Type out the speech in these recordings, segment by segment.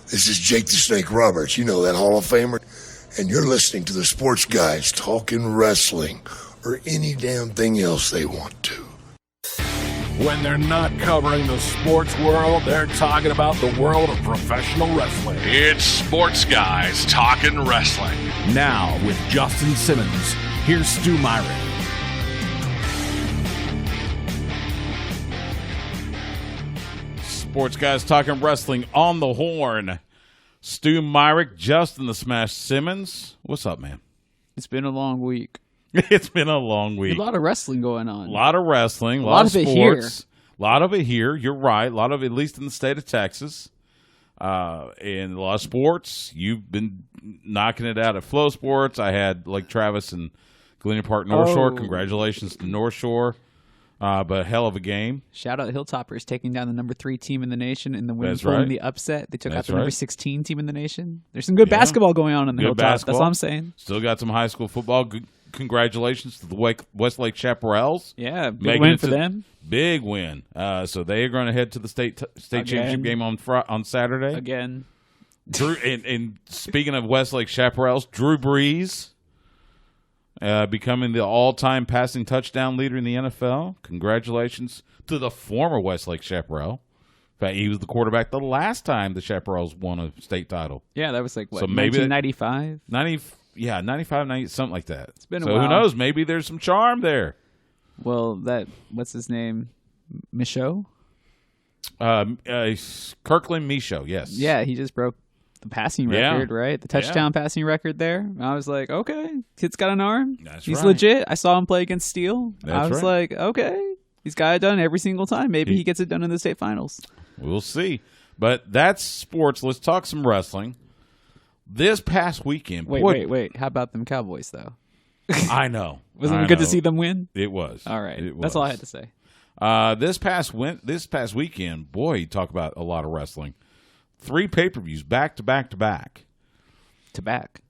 This is Jake the Snake Roberts, you know, that Hall of Famer. And you're listening to the sports guys talking wrestling or any damn thing else they want to. When they're not covering the sports world, they're talking about the world of professional wrestling. It's Sports Guys Talking Wrestling. Now, with Justin Simmons, here's Stu Myrick. Sports Guys Talking Wrestling on the horn. Stu Myrick, Justin the Smash Simmons. What's up, man? It's been a long week. It's been a long week. A lot of wrestling going on. A lot of wrestling. A lot of sports. It here. A lot of it here. You're right. A lot of it, at least in the state of Texas. And a lot of sports. You've been knocking it out at Flow Sports. I had Lake Travis and Galena Park North Shore. Congratulations to North Shore. But hell of a game. Shout out Hilltoppers taking down the number 3 team in the nation in the women's pulling the upset. They took out the number 16 team in the nation. There's some good basketball going on in the Hilltop. That's all I'm saying. Still got some high school football. Congratulations to the Westlake Chaparrals. Yeah, big win for them. Big win. So they are going to head to the state championship game on Saturday. Again. Drew, and speaking of Westlake Chaparrals, Drew Brees. Becoming the all-time passing touchdown leader in the NFL. Congratulations to the former Westlake Chaparral. In fact, he was the quarterback the last time the Chaparrals won a state title. Yeah, that was like, what, so 1995? 95, 90, something like that. It's been a while. So who knows? Maybe there's some charm there. Well, what's his name? Michaud? Kirkland Michaud, yes. Yeah, he just broke the passing record, right? The touchdown passing record there. I was like, okay, kid's got an arm. He's legit. I saw him play against Steele. I was like, okay, he's got it done every single time. Maybe he gets it done in the state finals. We'll see. But that's sports. Let's talk some wrestling. This past weekend. Wait. How about them Cowboys, though? I know. Wasn't it good to see them win? It was. All right. That's all I had to say. This past weekend, boy, you talk about a lot of wrestling. 3 pay-per-views back to back to back. To back.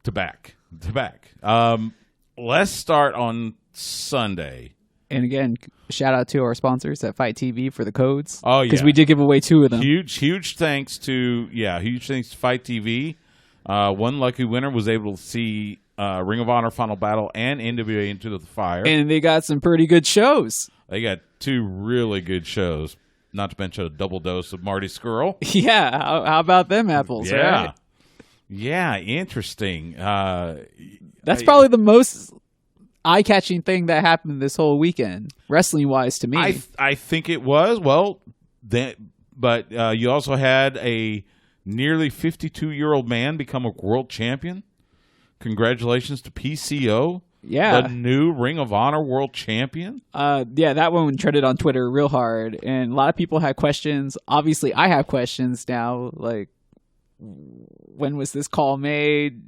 Let's start on Sunday. And again, shout out to our sponsors at Fight TV for the codes. Oh, yeah. Because we did give away 2 of them. Huge thanks to Fight TV. One lucky winner was able to see Ring of Honor Final Battle and NWA Into The Fire. And they got some pretty good shows. They got 2 really good shows. Not to mention a double dose of Marty Skrull. Yeah, how about them apples, right? Yeah, interesting. That's probably the most eye-catching thing that happened this whole weekend, wrestling-wise, to me. I think it was. Well, but you also had a nearly 52-year-old man become a world champion. Congratulations to PCO. Yeah. The new Ring of Honor world champion. Yeah, that one trended on Twitter real hard, and a lot of people had questions. Obviously, I have questions now, like, when was this call made?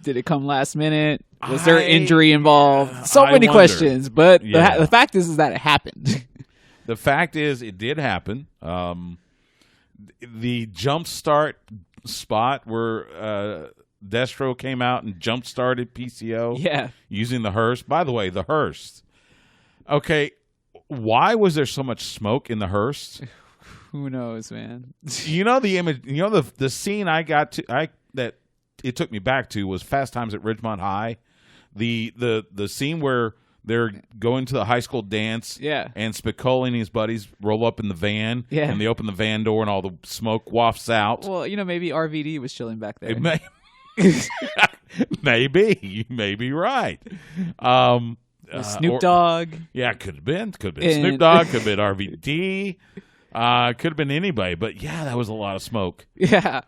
Did it come last minute? Was there an injury involved? So many questions, but the fact is that it happened. The fact is it did happen. The jump start spot where Destro came out and jump-started PCO using the hearse. By the way, the hearse. Okay, why was there so much smoke in the hearse? Who knows, man? You know the image. You know the scene that it took me back to was Fast Times at Ridgemont High. The scene where they're going to the high school dance, and Spicoli and his buddies roll up in the van, and they open the van door and all the smoke wafts out. Well, maybe RVD was chilling back there. Maybe you may be right. Snoop Dogg. Yeah, could have been Snoop Dogg. Could have been RVD. Could have been anybody. But yeah, that was a lot of smoke. Yeah,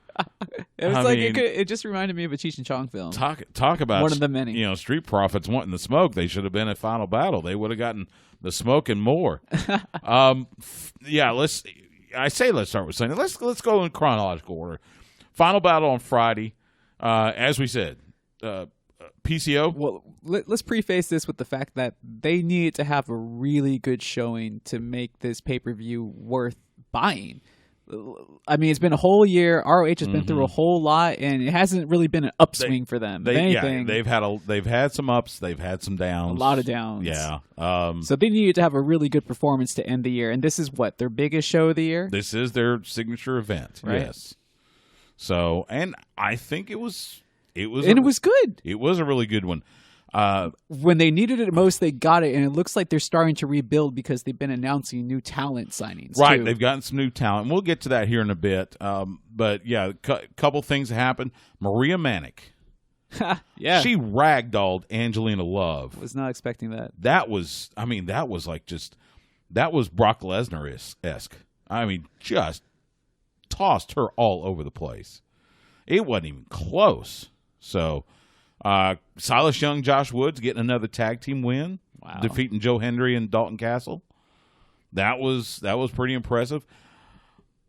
it was it just reminded me of a Cheech and Chong film. Talk about one of the many. Street profits wanting the smoke. They should have been at Final Battle. They would have gotten the smoke and more. Let's start with Sunday. Let's go in chronological order. Final Battle on Friday. As we said, PCO. Well, let's preface this with the fact that they needed to have a really good showing to make this pay-per-view worth buying. I mean, it's been a whole year. ROH has been through a whole lot, and it hasn't really been an upswing for them. They've had some ups, they've had some downs, a lot of downs. Yeah. So they needed to have a really good performance to end the year, and this is their biggest show of the year. This is their signature event, right? Yes. So, and I think it was and it was good. It was a really good one. When they needed it most, they got it, and it looks like they're starting to rebuild because they've been announcing new talent signings. Right, too. they've gotten some new talent. We'll get to that here in a bit. But yeah, couple things happened. Maria Manic. Yeah, She ragdolled Angelina Love. Was not expecting that. That was Brock Lesnar-esque. I mean, just tossed her all over the place. It wasn't even close. So, Silas Young, Josh Woods getting another tag team win, defeating Joe Hendry and Dalton Castle. That was pretty impressive.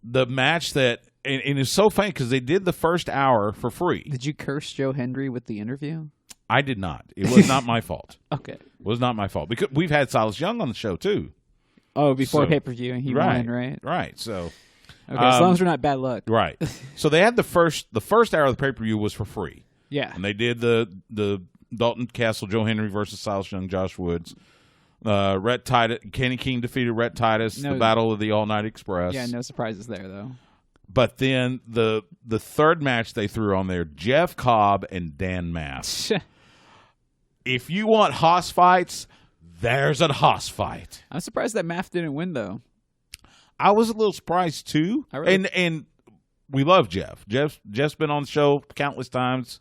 The match that, and it's so funny because they did the first hour for free. Did you curse Joe Hendry with the interview? I did not. It was not my fault. Okay. It was not my fault because we've had Silas Young on the show too. Oh, before pay-per-view, and he won, right? Right. So, okay, as long as we're not bad luck. Right. So they had the first hour of the pay-per-view was for free. Yeah. And they did the Dalton Castle, Joe Hendry versus Silas Young, Josh Woods. Rhett Titus, Kenny King defeated Rhett Titus. The Battle of the All Night Express. Yeah, no surprises there though. But then the third match they threw on there, Jeff Cobb and Dan Maff. If you want Haas fights, there's a Haas fight. I'm surprised that Maff didn't win though. I was a little surprised too. And we love Jeff. Jeff's been on the show countless times,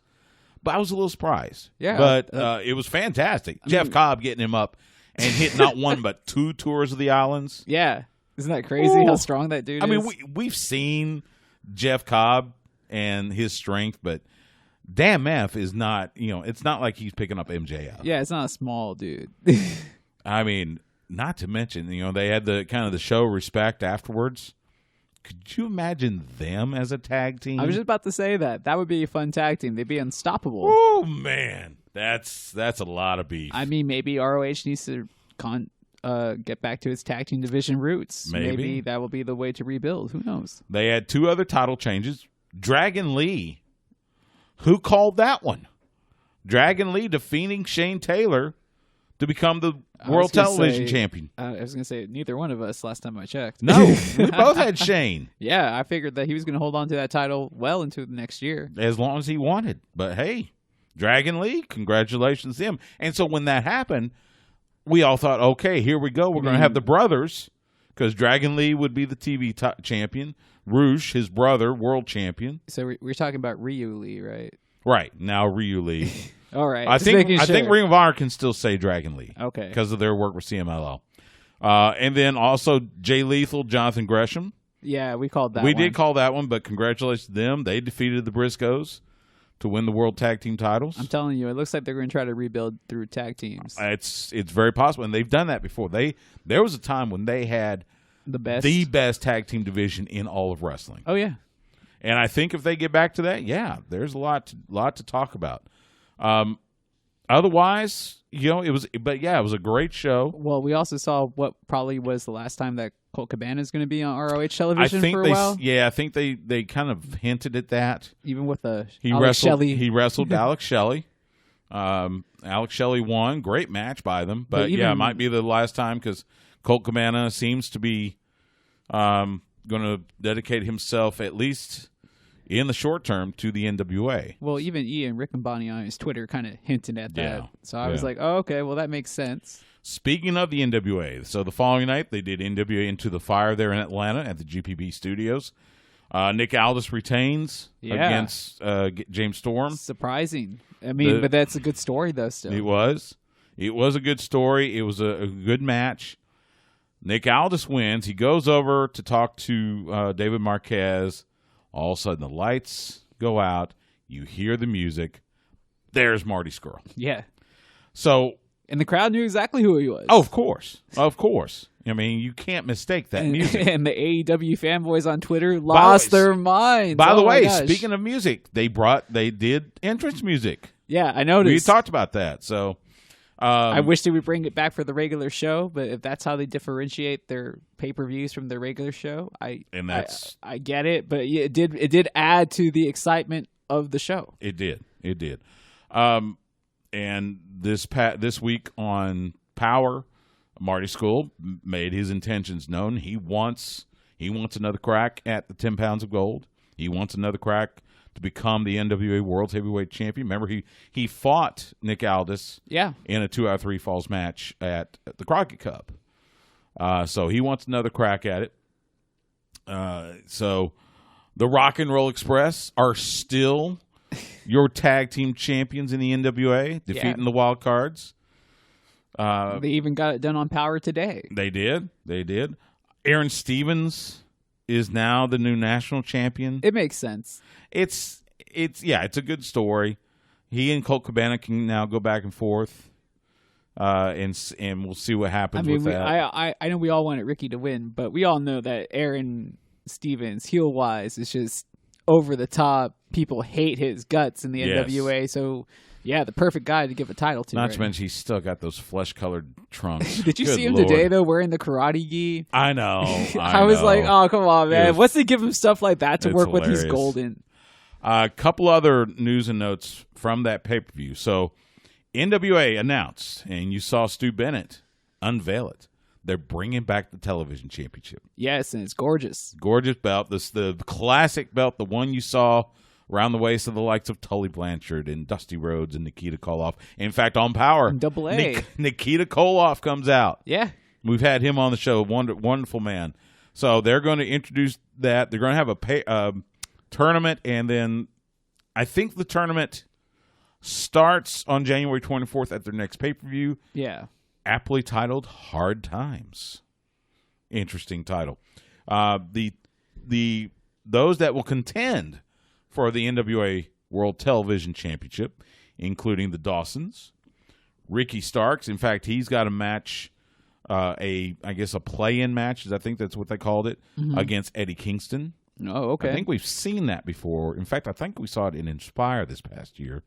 but I was a little surprised. Yeah, but it was fantastic. Jeff Cobb getting him up and hit not one but 2 tours of the islands. Yeah, isn't that crazy? How strong that dude is? I mean, we've seen Jeff Cobb and his strength, but Dan Maff is not. It's not like he's picking up MJF. Yeah, it's not a small dude. I mean, not to mention, they had the kind of the show respect afterwards. Could you imagine them as a tag team? I was just about to say that would be a fun tag team. They'd be unstoppable. Oh man, that's a lot of beef. I mean, maybe ROH needs to get back to its tag team division roots. Maybe that will be the way to rebuild. Who knows? They had 2 other title changes. Dragon Lee, who called that one? Dragon Lee defeating Shane Taylor to become the World Television Champion. I was going to say, neither one of us last time I checked. No, we both had Shane. Yeah, I figured that he was going to hold on to that title well into the next year. As long as he wanted. But hey, Dragon Lee, congratulations to him. And so when that happened, we all thought, okay, here we go. We're going to have the brothers, because Dragon Lee would be the TV champion. Rouge, his brother, world champion. So we're talking about Ryu Lee, right? Right. Now Ryu Lee. All right. I think Ring of Honor can still say Dragon Lee. Okay. Because of their work with CMLL. And then also Jay Lethal, Jonathan Gresham. Yeah, we called that one. We did call that one, but congratulations to them. They defeated the Briscoes to win the World Tag Team titles. I'm telling you, it looks like they're going to try to rebuild through tag teams. It's very possible, and they've done that before. There was a time when they had the best tag team division in all of wrestling. Oh yeah. And I think if they get back to that, yeah, there's a lot to talk about. Otherwise, it was a great show. Well, we also saw what probably was the last time that Colt Cabana is going to be on ROH television for a while. Yeah, I think they kind of hinted at that. Even with Alex Shelley. He wrestled Alex Shelley. Alex Shelley won. Great match by them. But it might be the last time because Colt Cabana seems to be going to dedicate himself, at least in the short term, to the NWA. Well, even Ian Riccaboni on his Twitter kind of hinted at that. So I was like, oh, okay, well, that makes sense. Speaking of the NWA, so the following night they did NWA Into the Fire there in Atlanta at the GPB Studios. Nick Aldis retains against James Storm. Surprising. I mean, but that's a good story, though, still. It was. It was a good story. It was a good match. Nick Aldis wins. He goes over to talk to David Marquez. All of a sudden, the lights go out. You hear the music. There's Marty Scurll. Yeah. So, and the crowd knew exactly who he was. Oh, of course. Of course. I mean, you can't mistake that music. And the AEW fanboys on Twitter lost their minds. By the way, speaking of music, they did entrance music. Yeah, I noticed. We talked about that. So, I wish they would bring it back for the regular show, but if that's how they differentiate their pay-per-views from their regular show, I get it. But it did add to the excitement of the show. It did. And this week on Power, Marty Scurll made his intentions known. He wants another crack at the 10 pounds of gold. He wants another crack to become the NWA World Heavyweight Champion. Remember, he fought Nick Aldis in a 2 out of 3 falls match at the Crockett Cup. So he wants another crack at it. So the Rock and Roll Express are still your tag team champions in the NWA, defeating the Wild Cards. They even got it done on Power today. They did. Aaron Stevens is now the new national champion. It makes sense. It's a good story. He and Colt Cabana can now go back and forth, and we'll see what happens with that. I know we all wanted Ricky to win, but we all know that Aaron Stevens, heel wise, is just over the top. People hate his guts in the NWA, so. Yeah, the perfect guy to give a title to. Not to mention he's still got those flesh-colored trunks. Did you see him today, though, wearing the karate gi? I know. I was like, oh, come on, man. What's to give him stuff like that to work hilarious. with? He's golden. A couple other news and notes from that pay-per-view. So, NWA announced, and you saw Stu Bennett unveil it. They're bringing back the television championship. Yes, and it's gorgeous. Gorgeous belt. This the classic belt, the one you saw around the waist of the likes of Tully Blanchard and Dusty Rhodes and Nikita Koloff. In fact, on Power, Double A. Nikita Koloff comes out. Yeah. We've had him on the show. Wonderful man. So they're going to introduce that. They're going to have a tournament, and then I think the tournament starts on January 24th at their next pay-per-view. Yeah. Aptly titled Hard Times. Interesting title. Those that will contend for the NWA World Television Championship, including the Dawsons, Ricky Starks. In fact, he's got a match, a play-in match, I think that's what they called it, against Eddie Kingston. Oh, okay. I think we've seen that before. In fact, I think we saw it in Inspire this past year.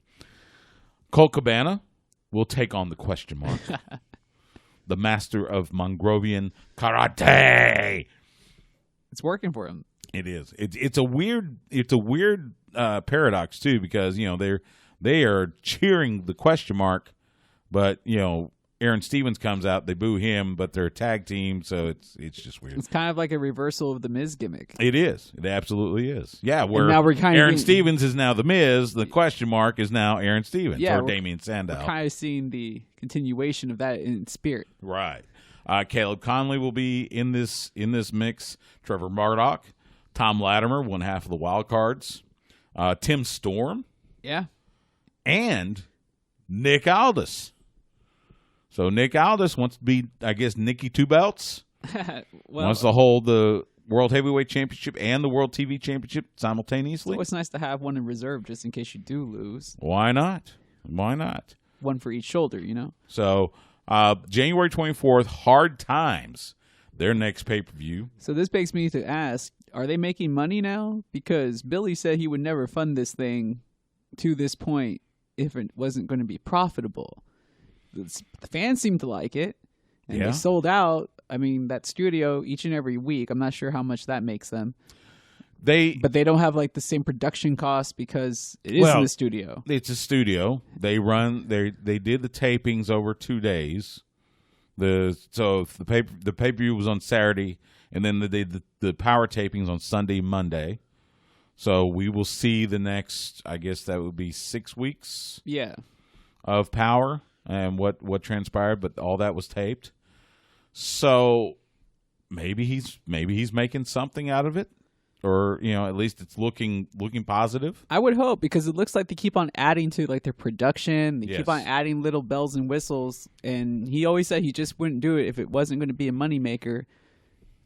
Colt Cabana will take on the question mark. The master of Mongrovian karate. It's working for him. It is. It's a weird paradox too, because they are cheering the question mark, but Aaron Stevens comes out, they boo him, but they're a tag team, so it's just weird. It's kind of like a reversal of the Miz gimmick. It is. It absolutely is. Yeah, where now we're kind Aaron Stevens is now the Miz, the question mark is now Aaron Stevens or Damian Sandow. We're kind of seeing the continuation of that in spirit. Right. Caleb Conley will be in this mix. Trevor Murdoch. Tom Latimer, one half of the Wild Cards. Tim Storm. Yeah. And Nick Aldis. So Nick Aldis wants to be, I guess, Nicky Two Belts. Wants to hold the World Heavyweight Championship and the World TV Championship simultaneously. So it's nice to have one in reserve just in case you do lose. Why not? One for each shoulder, So January 24th, Hard Times, their next pay-per-view. So this begs me to ask, are they making money now? Because Billy said he would never fund this thing to this point if it wasn't going to be profitable. The fans seem to like it, and they sold out. I mean, that studio each and every week. I'm not sure how much that makes them. But they don't have like the same production costs because it is in the studio. It's a studio. They did the tapings over 2 days. The pay-per-view was on Saturday, and then they did the power tapings on Sunday, Monday. So we will see the next, I guess that would be 6 weeks. Yeah. Of power and what transpired, but all that was taped. So maybe he's making something out of it, or at least it's looking positive. I would hope, because it looks like they keep on adding to like their production. They keep on adding little bells and whistles, and he always said he just wouldn't do it if it wasn't going to be a moneymaker.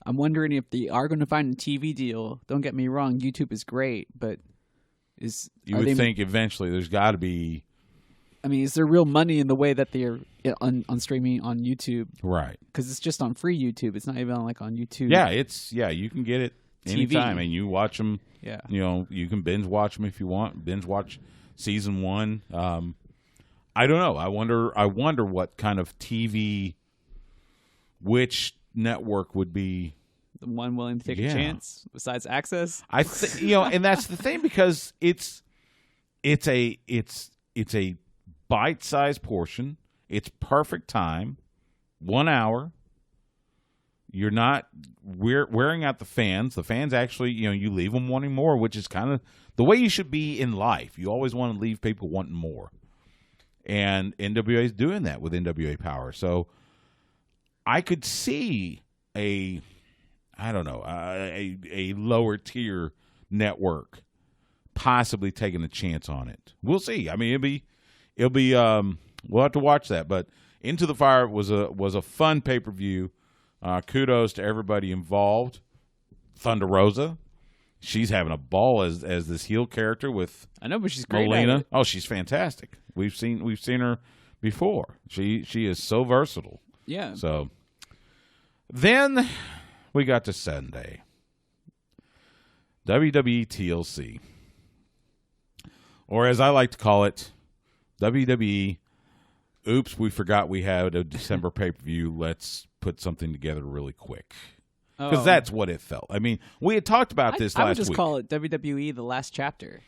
I'm wondering if they are going to find a TV deal. Don't get me wrong, YouTube is great, but you would think eventually there's got to be. I mean, is there real money in the way that they're on streaming on YouTube? Right. Because it's just on free YouTube. It's not even on YouTube. Yeah, you can get it anytime, and you watch them. Yeah. You can binge watch them if you want. Binge watch season 1. I don't know. I wonder what kind of TV, which network would be the one willing to take a chance besides Access. And that's the thing, because it's a bite-sized portion. It's perfect time, 1 hour. You're not wearing out the fans. The fans actually, you leave them wanting more, which is kind of the way you should be in life. You always want to leave people wanting more. And NWA is doing that with NWA Power. So I could see a lower tier network possibly taking a chance on it. We'll see. I mean, it'll be we'll have to watch that. But Into the Fire was a fun pay-per-view. Kudos to everybody involved. Thunder Rosa, she's having a ball as this heel character with but she's great. Molina. Oh, she's fantastic. We've seen her before. She is so versatile. Yeah. So then we got to Sunday. WWE TLC. Or as I like to call it, WWE, oops, we forgot we had a December pay-per-view. Let's put something together really quick. Because that's what it felt. I mean, we had talked about this last week. I would just call it WWE The Last Chapter.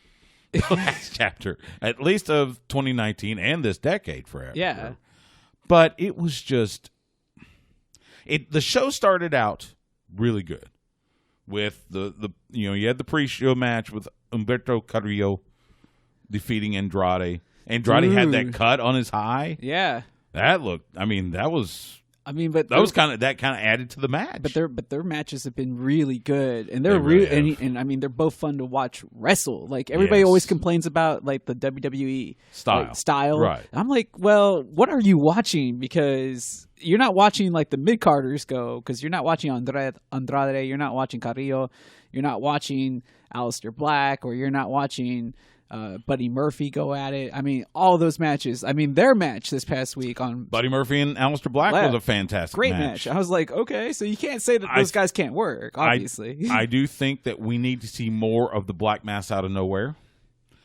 The last chapter, at least of 2019 and this decade forever. Yeah. But it was just... The show started out really good with you had the pre-show match with Humberto Carrillo defeating Andrade. Andrade had that cut on his eye. Yeah. That looked, that was that kind of added to the match. But their matches have been really good, and they're really and they're both fun to watch wrestle. Like everybody always complains about like the WWE style. Right. I'm like, well, what are you watching? Because you're not watching like the mid carders go, because you're not watching Andrade, you're not watching Carrillo, you're not watching Aleister Black, or you're not watching Buddy Murphy go at it. I mean, all those matches. I mean, their match this past week on Buddy Murphy and Aleister Black was a fantastic great match. I was like, okay, so you can't say that those guys can't work, obviously. I do think that we need to see more of the Black Mass out of nowhere.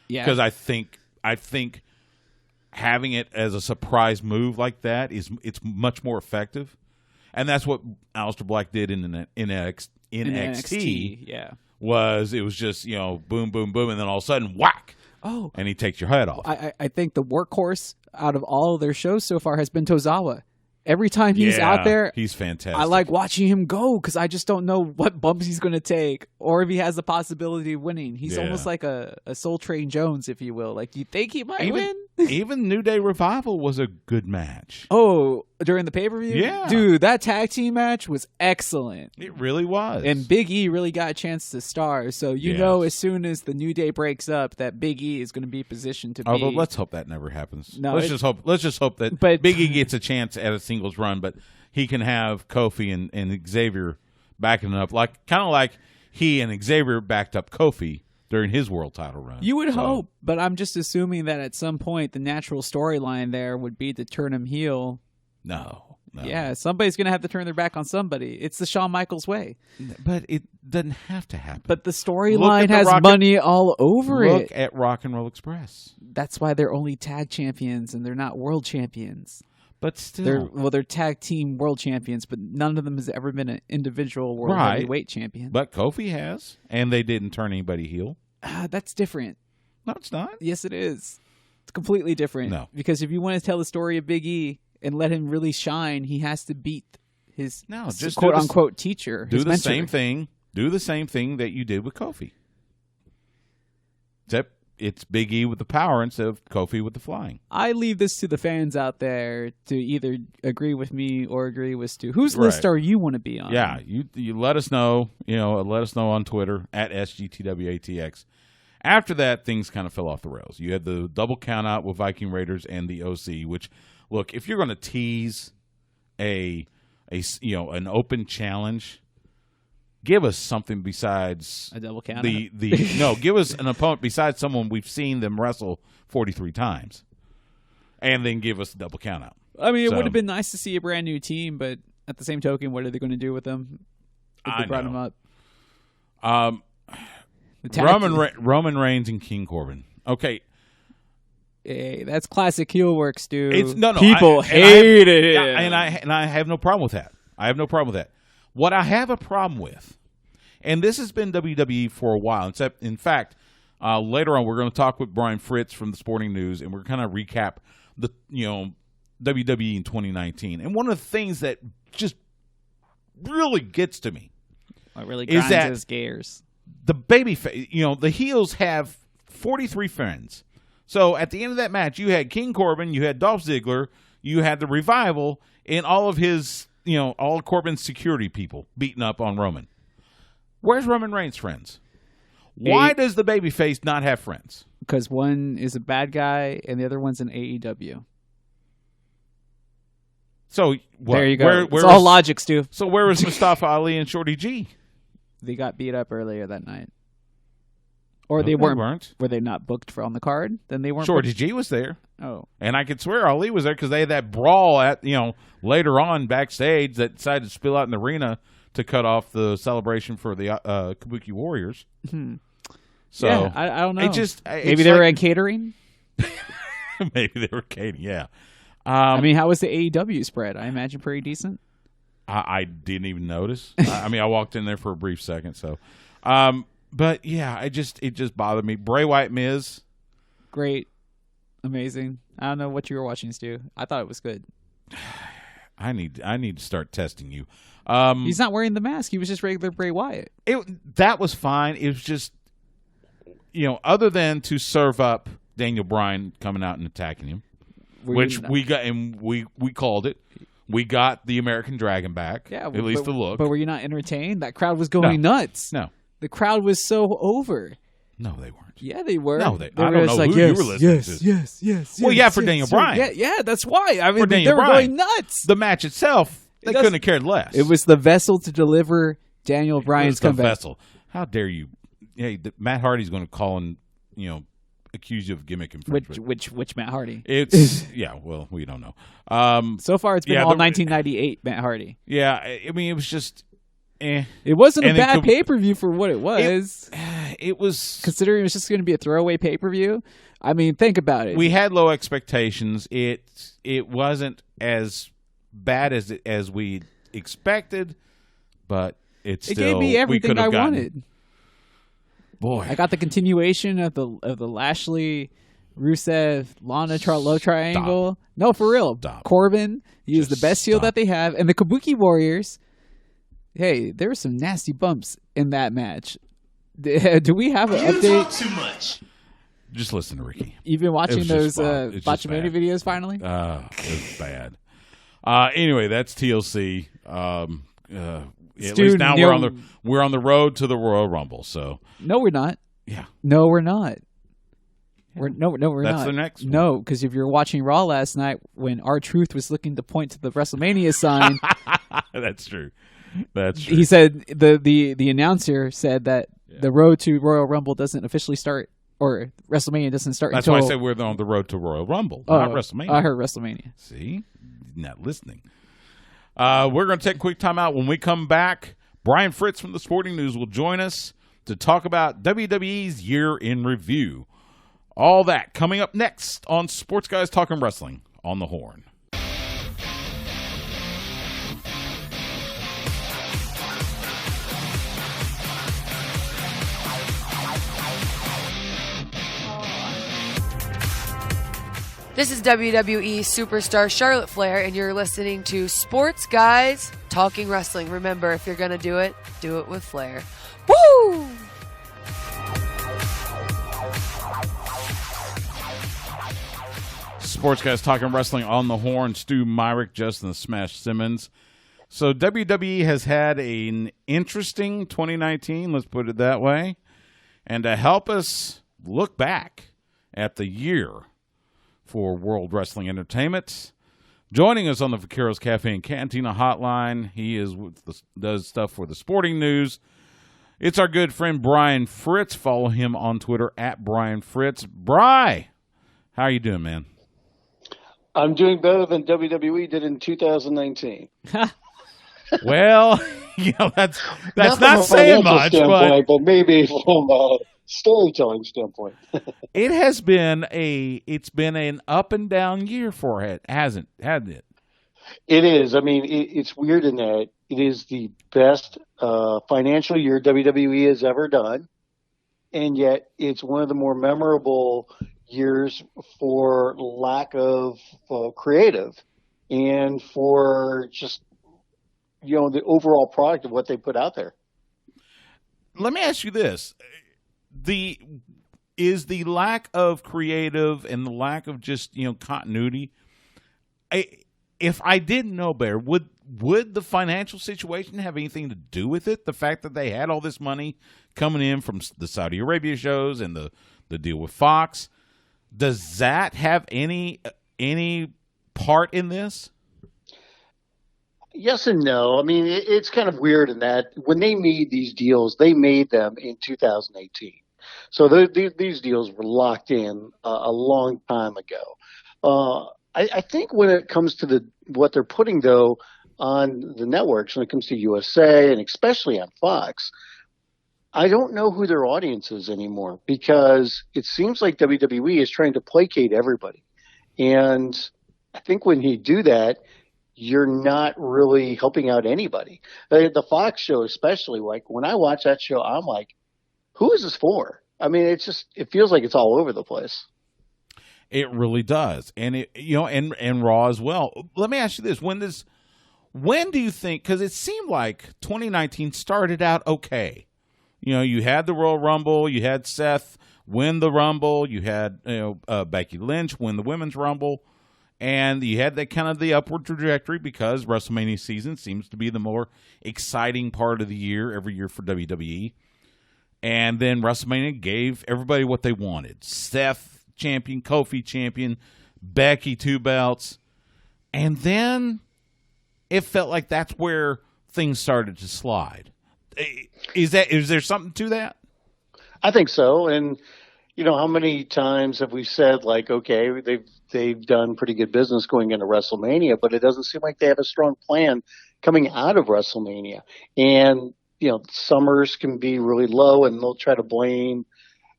Yeah. Because I think having it as a surprise move like that it's much more effective. And that's what Aleister Black did in NXT. Yeah. It was just, boom, boom, boom, and then all of a sudden, whack! Oh. And he takes your head off. I think the workhorse out of all of their shows so far has been Tozawa. Every time he's out there, he's fantastic. I like watching him go because I just don't know what bumps he's going to take or if he has the possibility of winning. He's almost like a Soul Train Jones, if you will. Like, you think he might win? Even New Day Revival was a good match. Oh, during the pay-per-view? Yeah. Dude, that tag team match was excellent. It really was. And Big E really got a chance to star. So you know as soon as the New Day breaks up that Big E is going to be positioned to be... Although let's hope that never happens. No, let's just hope that Big E gets a chance at a singles run, but he can have Kofi and Xavier backing it up. Kind of like he and Xavier backed up Kofi during his world title run. You would hope, but I'm just assuming that at some point the natural storyline there would be to turn him heel. No. Yeah, somebody's going to have to turn their back on somebody. It's the Shawn Michaels way. But it doesn't have to happen. But the storyline has money all over it. Look at Rock and Roll Express. That's why they're only tag champions and they're not world champions. But still. They're tag team world champions, but none of them has ever been an individual world heavyweight champion. But Kofi has, and they didn't turn anybody heel. That's different. No, it's not. Yes, it is. It's completely different. No. Because if you want to tell the story of Big E and let him really shine, he has to beat his quote-unquote teacher. Do the same thing. Do the same thing that you did with Kofi. Except it's Big E with the power instead of Kofi with the flying. I leave this to the fans out there to either agree with me or agree with Stu. Whose list are you want to be on? Yeah, you let us know. Let us know on Twitter at SGTWATX. After that, things kind of fell off the rails. You had the double count out with Viking Raiders and the OC, which, look, if you're going to tease an open challenge, give us something besides a double count. Give us an opponent besides someone we've seen them wrestle 43 times, and then give us a double count out. I mean, it would have been nice to see a brand new team, but at the same token, what are they going to do with them if they brought them up? Roman Reigns and King Corbin. Okay. Hey, that's classic heel work, Stu. People hated it. And I have no problem with that. What I have a problem with, and this has been WWE for a while, in fact, later on we're going to talk with Brian Fritz from the Sporting News, and we're going to recap the WWE in 2019. And one of the things that just really gets to me. What really grinds that his gears. The the heels have 43 friends. So at the end of that match, you had King Corbin, you had Dolph Ziggler, you had the Revival, and all of his, all of Corbin's security people beating up on Roman. Where's Roman Reigns' friends? Why does the babyface not have friends? Because one is a bad guy and the other one's in AEW. So what? There you go. It's all logic, Stu. So where was Mustafa Ali and Shorty G? They got beat up earlier that night. Or they weren't. Were they not booked on the card? Then they weren't. Shorty G was there. Oh. And I could swear Ali was there because they had that brawl at, later on backstage that decided to spill out in the arena to cut off the celebration for the Kabuki Warriors. So yeah, I don't know. Maybe they were at catering? Maybe they were catering, yeah. I mean, how was the AEW spread? I imagine pretty decent. I didn't even notice. I walked in there for a brief second. So, but yeah, it just bothered me. Bray Wyatt, Miz, great, amazing. I don't know what you were watching, Stu. I thought it was good. I need to start testing you. He's not wearing the mask. He was just regular Bray Wyatt. That was fine. It was just, other than to serve up Daniel Bryan coming out and attacking him. We got, and we called it. We got the American Dragon back. Yeah, at least the look. But were you not entertained? That crowd was going nuts. No, the crowd was so over. No, they weren't. Yeah, they were. No, I don't know who you were listening to. Yes. Well, yeah, for Daniel Bryan. Yeah, that's why. I mean, they were going nuts. The match itself, they couldn't have cared less. It was the vessel to deliver Daniel Bryan's comeback. Vessel. How dare you? Hey, Matt Hardy's going to call and accuse you of gimmick infringement. Which Matt Hardy? It's well, we don't know. So far, it's been all 1998 Matt Hardy. Yeah, I mean, it was just. It wasn't a bad pay-per-view for what it was. It was, considering it was just going to be a throwaway pay-per-view. I mean, think about it. We had low expectations. It wasn't as bad as we expected, but it gave me everything I wanted. Boy, I got the continuation of the Lashley, Rusev, Lana love triangle. Stop. No, for real. Stop. Corbin, he is the best heel that they have, and the Kabuki Warriors. Hey, there were some nasty bumps in that match. Do we have an update? You talk too much. Just listen to Ricky. You've been watching those Botchamania videos finally? It was bad. Anyway, that's TLC. At least now we're on the road to the Royal Rumble. So no, we're not. Yeah. No, we're not. Yeah. We're not. That's the next one. No, because if you're watching Raw last night when R-Truth was looking to point to the WrestleMania sign. That's true. That's true. He said the announcer said that the road to Royal Rumble doesn't officially start, or WrestleMania doesn't start. That's why I said we're on the road to Royal Rumble, not WrestleMania. I heard WrestleMania. See, not listening. We're going to take a quick time out. When we come back, Brian Fritz from the Sporting News will join us to talk about WWE's year in review. All that coming up next on Sports Guys Talking Wrestling on the Horn. This is WWE superstar Charlotte Flair, and you're listening to Sports Guys Talking Wrestling. Remember, if you're going to do it with Flair. Woo! Sports Guys Talking Wrestling on the Horn. Stu Myrick, Justin the Smash Simmons. So WWE has had an interesting 2019, let's put it that way. And to help us look back at the year for World Wrestling Entertainment, joining us on the Vaqueros Cafe and Cantina hotline, he does stuff for the Sporting News. It's our good friend Brian Fritz. Follow him on Twitter at Brian Fritz. Bri, how are you doing, man? I'm doing better than WWE did in 2019. Well, that's not saying much, but maybe from a storytelling standpoint. It's been an up and down year for it, hasn't it? It is. I mean, it's weird in that it is the best financial year WWE has ever done, and yet it's one of the more memorable years for lack of creative and for just the overall product of what they put out there. Let me ask you this: is the lack of creative and the lack of just continuity? If I didn't know better, would the financial situation have anything to do with it? The fact that they had all this money coming in from the Saudi Arabia shows and the deal with Fox, does that have any part in this? Yes and no. I mean, it's kind of weird in that when they made these deals, they made them in 2018. So these deals were locked in a long time ago. I think when it comes to what they're putting, though, on the networks, when it comes to USA and especially on Fox, I don't know who their audience is anymore, because it seems like WWE is trying to placate everybody. And I think when you do that, you're not really helping out anybody. The Fox show especially, like when I watch that show, I'm like, who is this for? I mean, it feels like it's all over the place. It really does. And and Raw as well. Let me ask you this. When do you think, because it seemed like 2019 started out okay. You had the Royal Rumble, you had Seth win the Rumble, you had Becky Lynch win the Women's Rumble. And you had that kind of the upward trajectory because WrestleMania season seems to be the more exciting part of the year every year for WWE. And then WrestleMania gave everybody what they wanted. Seth champion, Kofi champion, Becky 2 belts. And then it felt like that's where things started to slide. Is there something to that? I think so. And how many times have we said, like, okay, they've done pretty good business going into WrestleMania, but it doesn't seem like they have a strong plan coming out of WrestleMania. And, summers can be really low, and they'll try to blame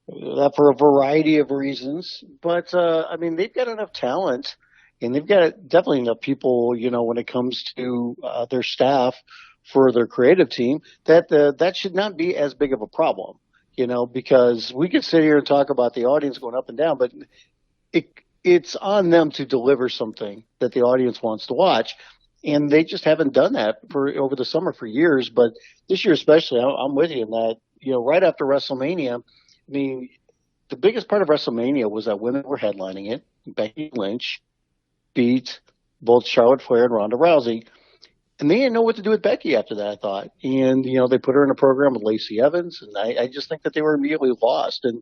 that for a variety of reasons. But, I mean, they've got enough talent, and they've got definitely enough people, when it comes to their staff for their creative team, that should not be as big of a problem. Because we could sit here and talk about the audience going up and down, but it's on them to deliver something that the audience wants to watch. And they just haven't done that over the summer for years. But this year especially, I'm with you in that, right after WrestleMania, I mean, the biggest part of WrestleMania was that women were headlining it. Becky Lynch beat both Charlotte Flair and Ronda Rousey. And they didn't know what to do with Becky after that, I thought. And, they put her in a program with Lacey Evans. And I just think that they were immediately lost. And,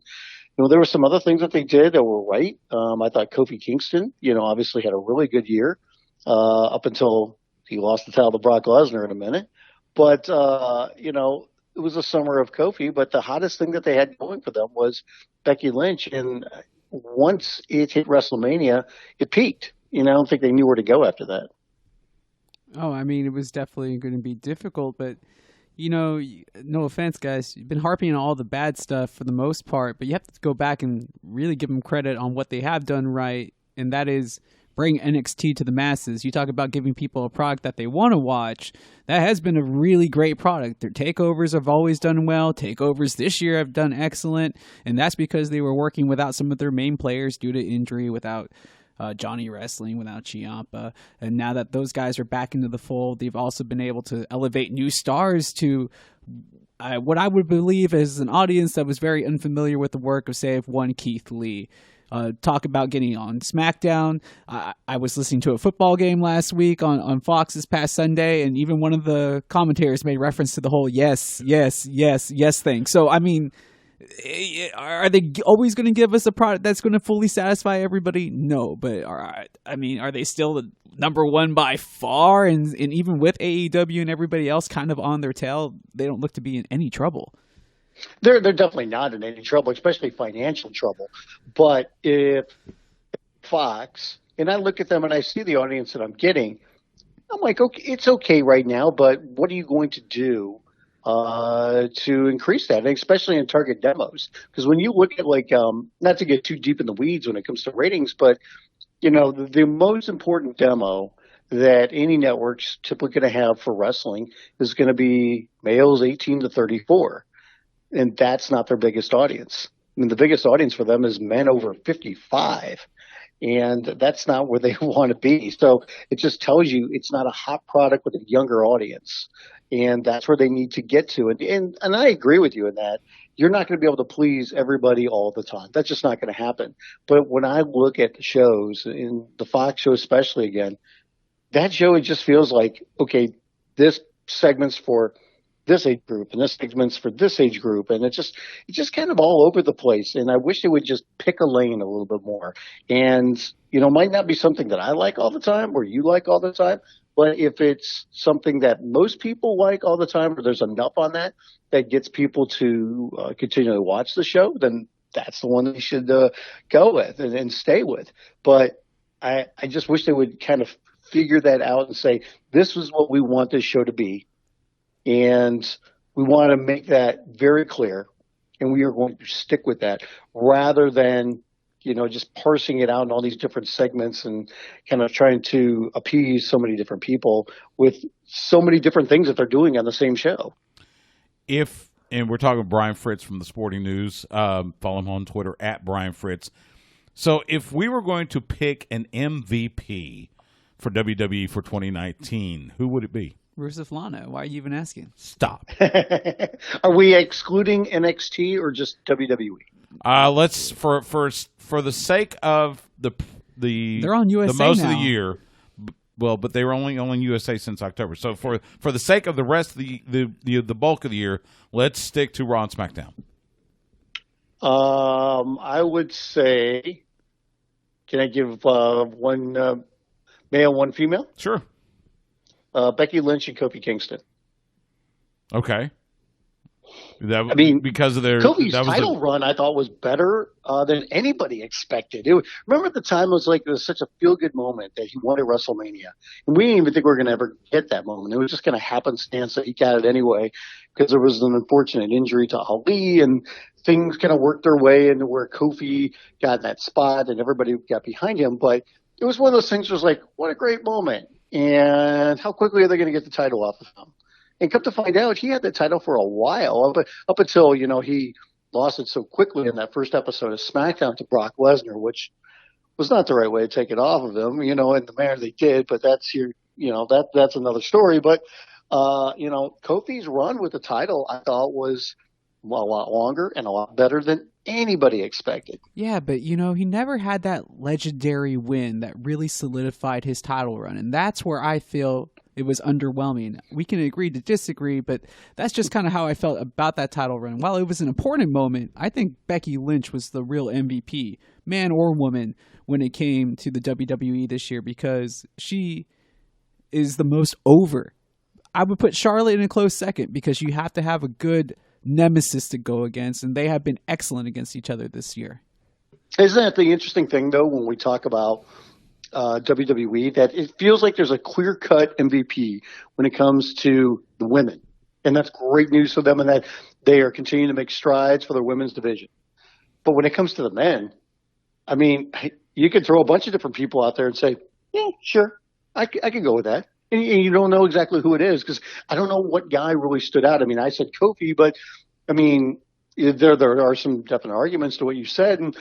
there were some other things that they did that were right. I thought Kofi Kingston, obviously had a really good year up until he lost the title to Brock Lesnar in a minute. But, it was a summer of Kofi. But the hottest thing that they had going for them was Becky Lynch. And once it hit WrestleMania, it peaked. I don't think they knew where to go after that. Oh, I mean, it was definitely going to be difficult, but, no offense, guys, you've been harping on all the bad stuff for the most part, but you have to go back and really give them credit on what they have done right, and that is bring NXT to the masses. You talk about giving people a product that they want to watch. That has been a really great product. Their takeovers have always done well. Takeovers this year have done excellent, and that's because they were working without some of their main players due to injury, without Johnny Wrestling, without Ciampa. And now that those guys are back into the fold, they've also been able to elevate new stars to what I would believe is an audience that was very unfamiliar with the work of, say, one Keith Lee. Talk about getting on SmackDown. I was listening to a football game last week on Fox this past Sunday, and even one of the commentators made reference to the whole yes thing. So, I mean, are they always going to give us a product that's going to fully satisfy everybody? No, but are they still the number one by far? And even with AEW and everybody else kind of on their tail, they don't look to be in any trouble. They're definitely not in any trouble, especially financial trouble. But if Fox, and I look at them and I see the audience that I'm getting, I'm like, okay, it's okay right now, but what are you going to do to increase that, and especially in target demos? Because when you look at, like, not to get too deep in the weeds when it comes to ratings, but the most important demo that any network's typically going to have for wrestling is going to be males 18 to 34, and that's not their biggest audience. mean, the biggest audience for them is men over 55. And that's not where they want to be. So it just tells you it's not a hot product with a younger audience. And that's where they need to get to. And I agree with you in that. You're not going to be able to please everybody all the time. That's just not going to happen. But when I look at the shows, in the Fox show especially again, that show, it just feels like, okay, this segment's for this age group and this segment's for this age group. And it's just kind of all over the place. And I wish they would just pick a lane a little bit more. And, might not be something that I like all the time or you like all the time. But if it's something that most people like all the time, or there's enough on that gets people to continue to watch the show, then that's the one that you should go with and stay with. But I just wish they would kind of figure that out and say, this is what we want this show to be. And we want to make that very clear. And we are going to stick with that rather than, just parsing it out in all these different segments and kind of trying to appease so many different people with so many different things that they're doing on the same show. And we're talking Brian Fritz from the Sporting News. Follow him on Twitter at Brian Fritz. So if we were going to pick an MVP for WWE for 2019, who would it be? Rusev Lana. Why are you even asking? Stop. Are we excluding NXT or just WWE? Let's for the sake of the they're on USA the most now. of the year. Well, but they were only on USA since October. So for the sake of the rest of the bulk of the year, let's stick to Raw and SmackDown. I would say, can I give one male, one female? Sure. Becky Lynch and Kofi Kingston. Okay. Because of their Kofi's title run, I thought was better than anybody expected. Remember at the time it was such a feel good moment that he won at WrestleMania, and we didn't even think we were going to ever get that moment. It was just going to happenstance that he got it anyway because there was an unfortunate injury to Ali, and things kind of worked their way into where Kofi got that spot, and everybody got behind him. But it was one of those things. That was like, what a great moment, and how quickly are they going to get the title off of him? And come to find out, he had the title for a while, up until, he lost it so quickly in that first episode of SmackDown to Brock Lesnar, which was not the right way to take it off of him, in the manner they did. But that's that's another story. But, Kofi's run with the title, I thought was a lot longer and a lot better than anybody expected. Yeah, but, he never had that legendary win that really solidified his title run. And that's where I feel it was underwhelming. We can agree to disagree, but that's just kind of how I felt about that title run. While it was an important moment, I think Becky Lynch was the real MVP, man or woman, when it came to the WWE this year, because she is the most over. I would put Charlotte in a close second because you have to have a good nemesis to go against, and they have been excellent against each other this year. Isn't that the interesting thing, though, when we talk about WWE, that it feels like there's a clear-cut MVP when it comes to the women. And that's great news for them, and that they are continuing to make strides for their women's division. But when it comes to the men, I mean, you could throw a bunch of different people out there and say, yeah, sure, I could go with that. And you don't know exactly who it is because I don't know what guy really stood out. I mean, I said Kofi, but, I mean, there are some definite arguments to what you said, and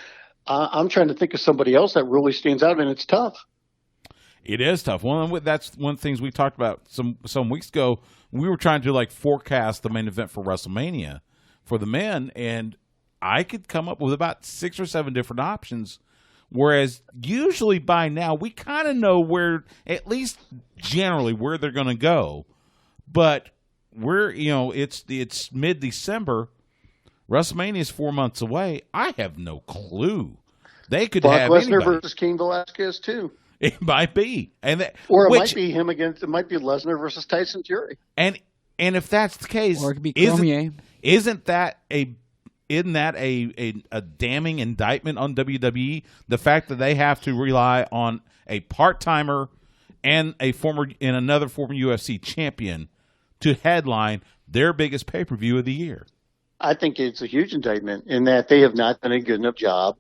I'm trying to think of somebody else that really stands out, and it's tough. It is tough. That's one of the things we talked about some weeks ago. We were trying to forecast the main event for WrestleMania for the men, and I could come up with about 6 or 7 different options. Whereas usually by now we kind of know where, at least generally, where they're going to go. But it's mid-December. WrestleMania is 4 months away. I have no clue. They could Brock have Lesnar anybody. versus Cain Velasquez too. It might be, might be him against. It might be Lesnar versus Tyson Fury. And if that's the case, or it could be Cormier. Isn't that a damning indictment on WWE? The fact that they have to rely on a part-timer and another former UFC champion to headline their biggest pay-per-view of the year. I think it's a huge indictment in that they have not done a good enough job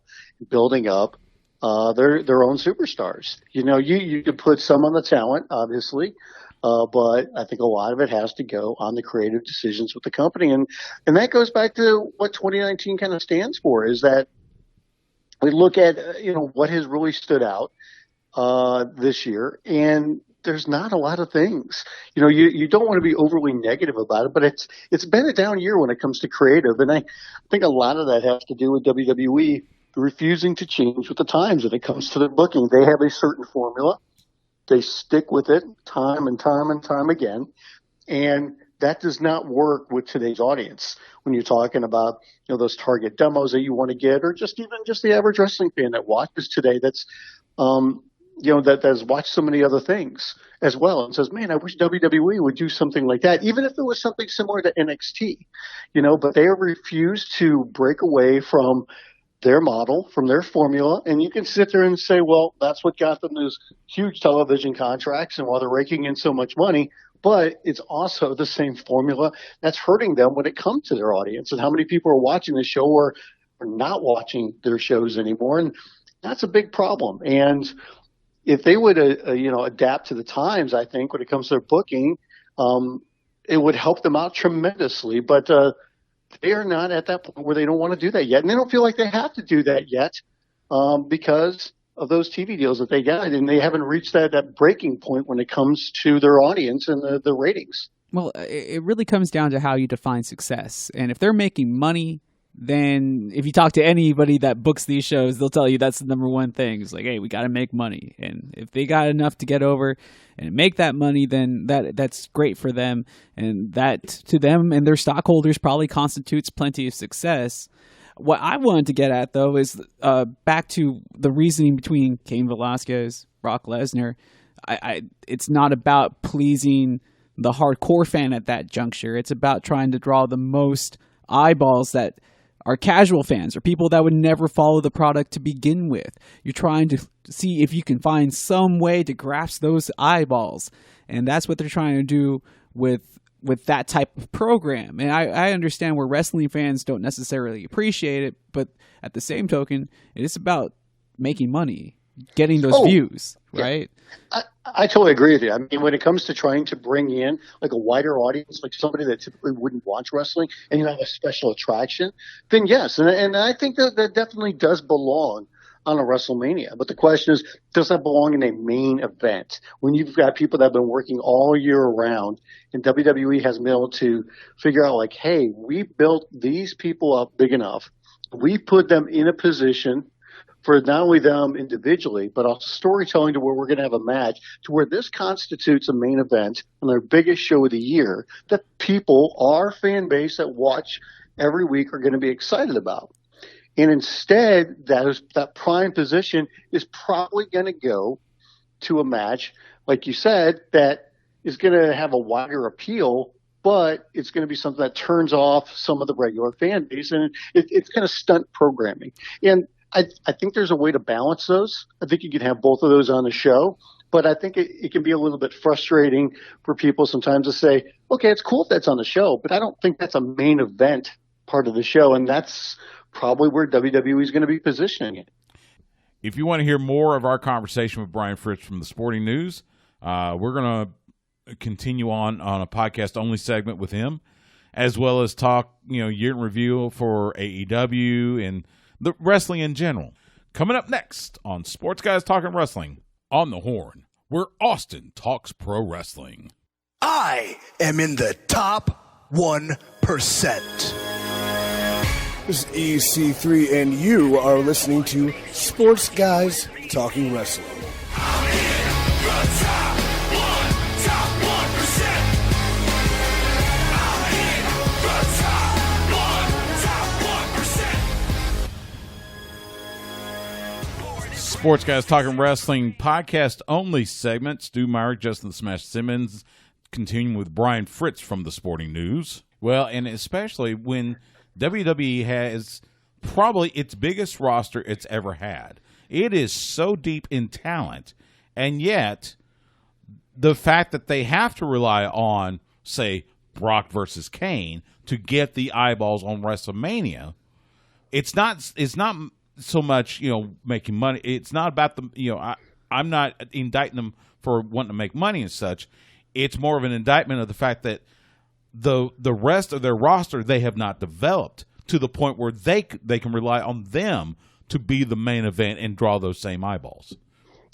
building up their own superstars. You could put some on the talent, obviously, But I think a lot of it has to go on the creative decisions with the company. And that goes back to what 2019 kind of stands for, is that we look at, what has really stood out this year. And there's not a lot of things. You don't want to be overly negative about it, but it's been a down year when it comes to creative. And I think a lot of that has to do with WWE refusing to change with the times when it comes to their booking. They have a certain formula. They stick with it time and time and time again. And that does not work with today's audience when you're talking about, those target demos that you want to get, or just the average wrestling fan that watches today that's, that has watched so many other things as well and says, man, I wish WWE would do something like that, even if it was something similar to NXT, but they refuse to break away from their model, from their formula. And you can sit there and say, well, that's what got them those huge television contracts and why they're raking in so much money. But it's also the same formula that's hurting them when it comes to their audience and how many people are watching the show or are not watching their shows anymore. And that's a big problem. And if they would, adapt to the times, I think when it comes to their booking, it would help them out tremendously. But they are not at that point where they don't want to do that yet. And they don't feel like they have to do that yet because of those TV deals that they got. And they haven't reached that breaking point when it comes to their audience and the ratings. Well, it really comes down to how you define success. And if they're making money, then if you talk to anybody that books these shows, they'll tell you that's the number one thing. It's like, hey, we got to make money. And if they got enough to get over and make that money, then that's great for them. And that to them and their stockholders probably constitutes plenty of success. What I wanted to get at, though, is back to the reasoning between Cain Velasquez, Brock Lesnar. It's not about pleasing the hardcore fan at that juncture. It's about trying to draw the most eyeballs that are casual fans or people that would never follow the product to begin with. You're trying to see if you can find some way to grasp those eyeballs. And that's what they're trying to do with that type of program. And I understand where wrestling fans don't necessarily appreciate it, but at the same token, it is about making money, getting those views, right? I totally agree with you. I mean, when it comes to trying to bring in like a wider audience, like somebody that typically wouldn't watch wrestling, and you have a special attraction, then yes. And I think that definitely does belong on a WrestleMania. But the question is, does that belong in a main event? When you've got people that have been working all year round and WWE has been able to figure out like, hey, we built these people up big enough. We put them in a position for not only them individually, but also storytelling to where we're going to have a match to where this constitutes a main event on their biggest show of the year that people, our fan base that watch every week, are going to be excited about. And instead, that prime position is probably going to go to a match, like you said, that is going to have a wider appeal, but it's going to be something that turns off some of the regular fan base, and it's kind of stunt programming. And I think there's a way to balance those. I think you can have both of those on the show, but I think it can be a little bit frustrating for people sometimes to say, okay, it's cool if that's on the show, but I don't think that's a main event part of the show, and that's probably where WWE is going to be positioning it. If you want to hear more of our conversation with Brian Fritz from the Sporting News, we're going to continue on a podcast-only segment with him, as well as talk, year in review for AEW and the wrestling in general. Coming up next on Sports Guys Talking Wrestling on the Horn, where Austin talks pro wrestling. I am in the top 1%. This is EC3, and you are listening to Sports Guys Talking Wrestling. Sports Guys Talking Wrestling podcast only segment. Stu Meyer, Justin Smash Simmons, continuing with Brian Fritz from the Sporting News. Well, and especially when WWE has probably its biggest roster it's ever had. It is so deep in talent, and yet the fact that they have to rely on, say, Brock versus Kane to get the eyeballs on WrestleMania, it's not so much, making money. It's not about them, I'm not indicting them for wanting to make money and such. it's more of an indictment of the fact that the rest of their roster they have not developed to the point where they can rely on them to be the main event and draw those same eyeballs.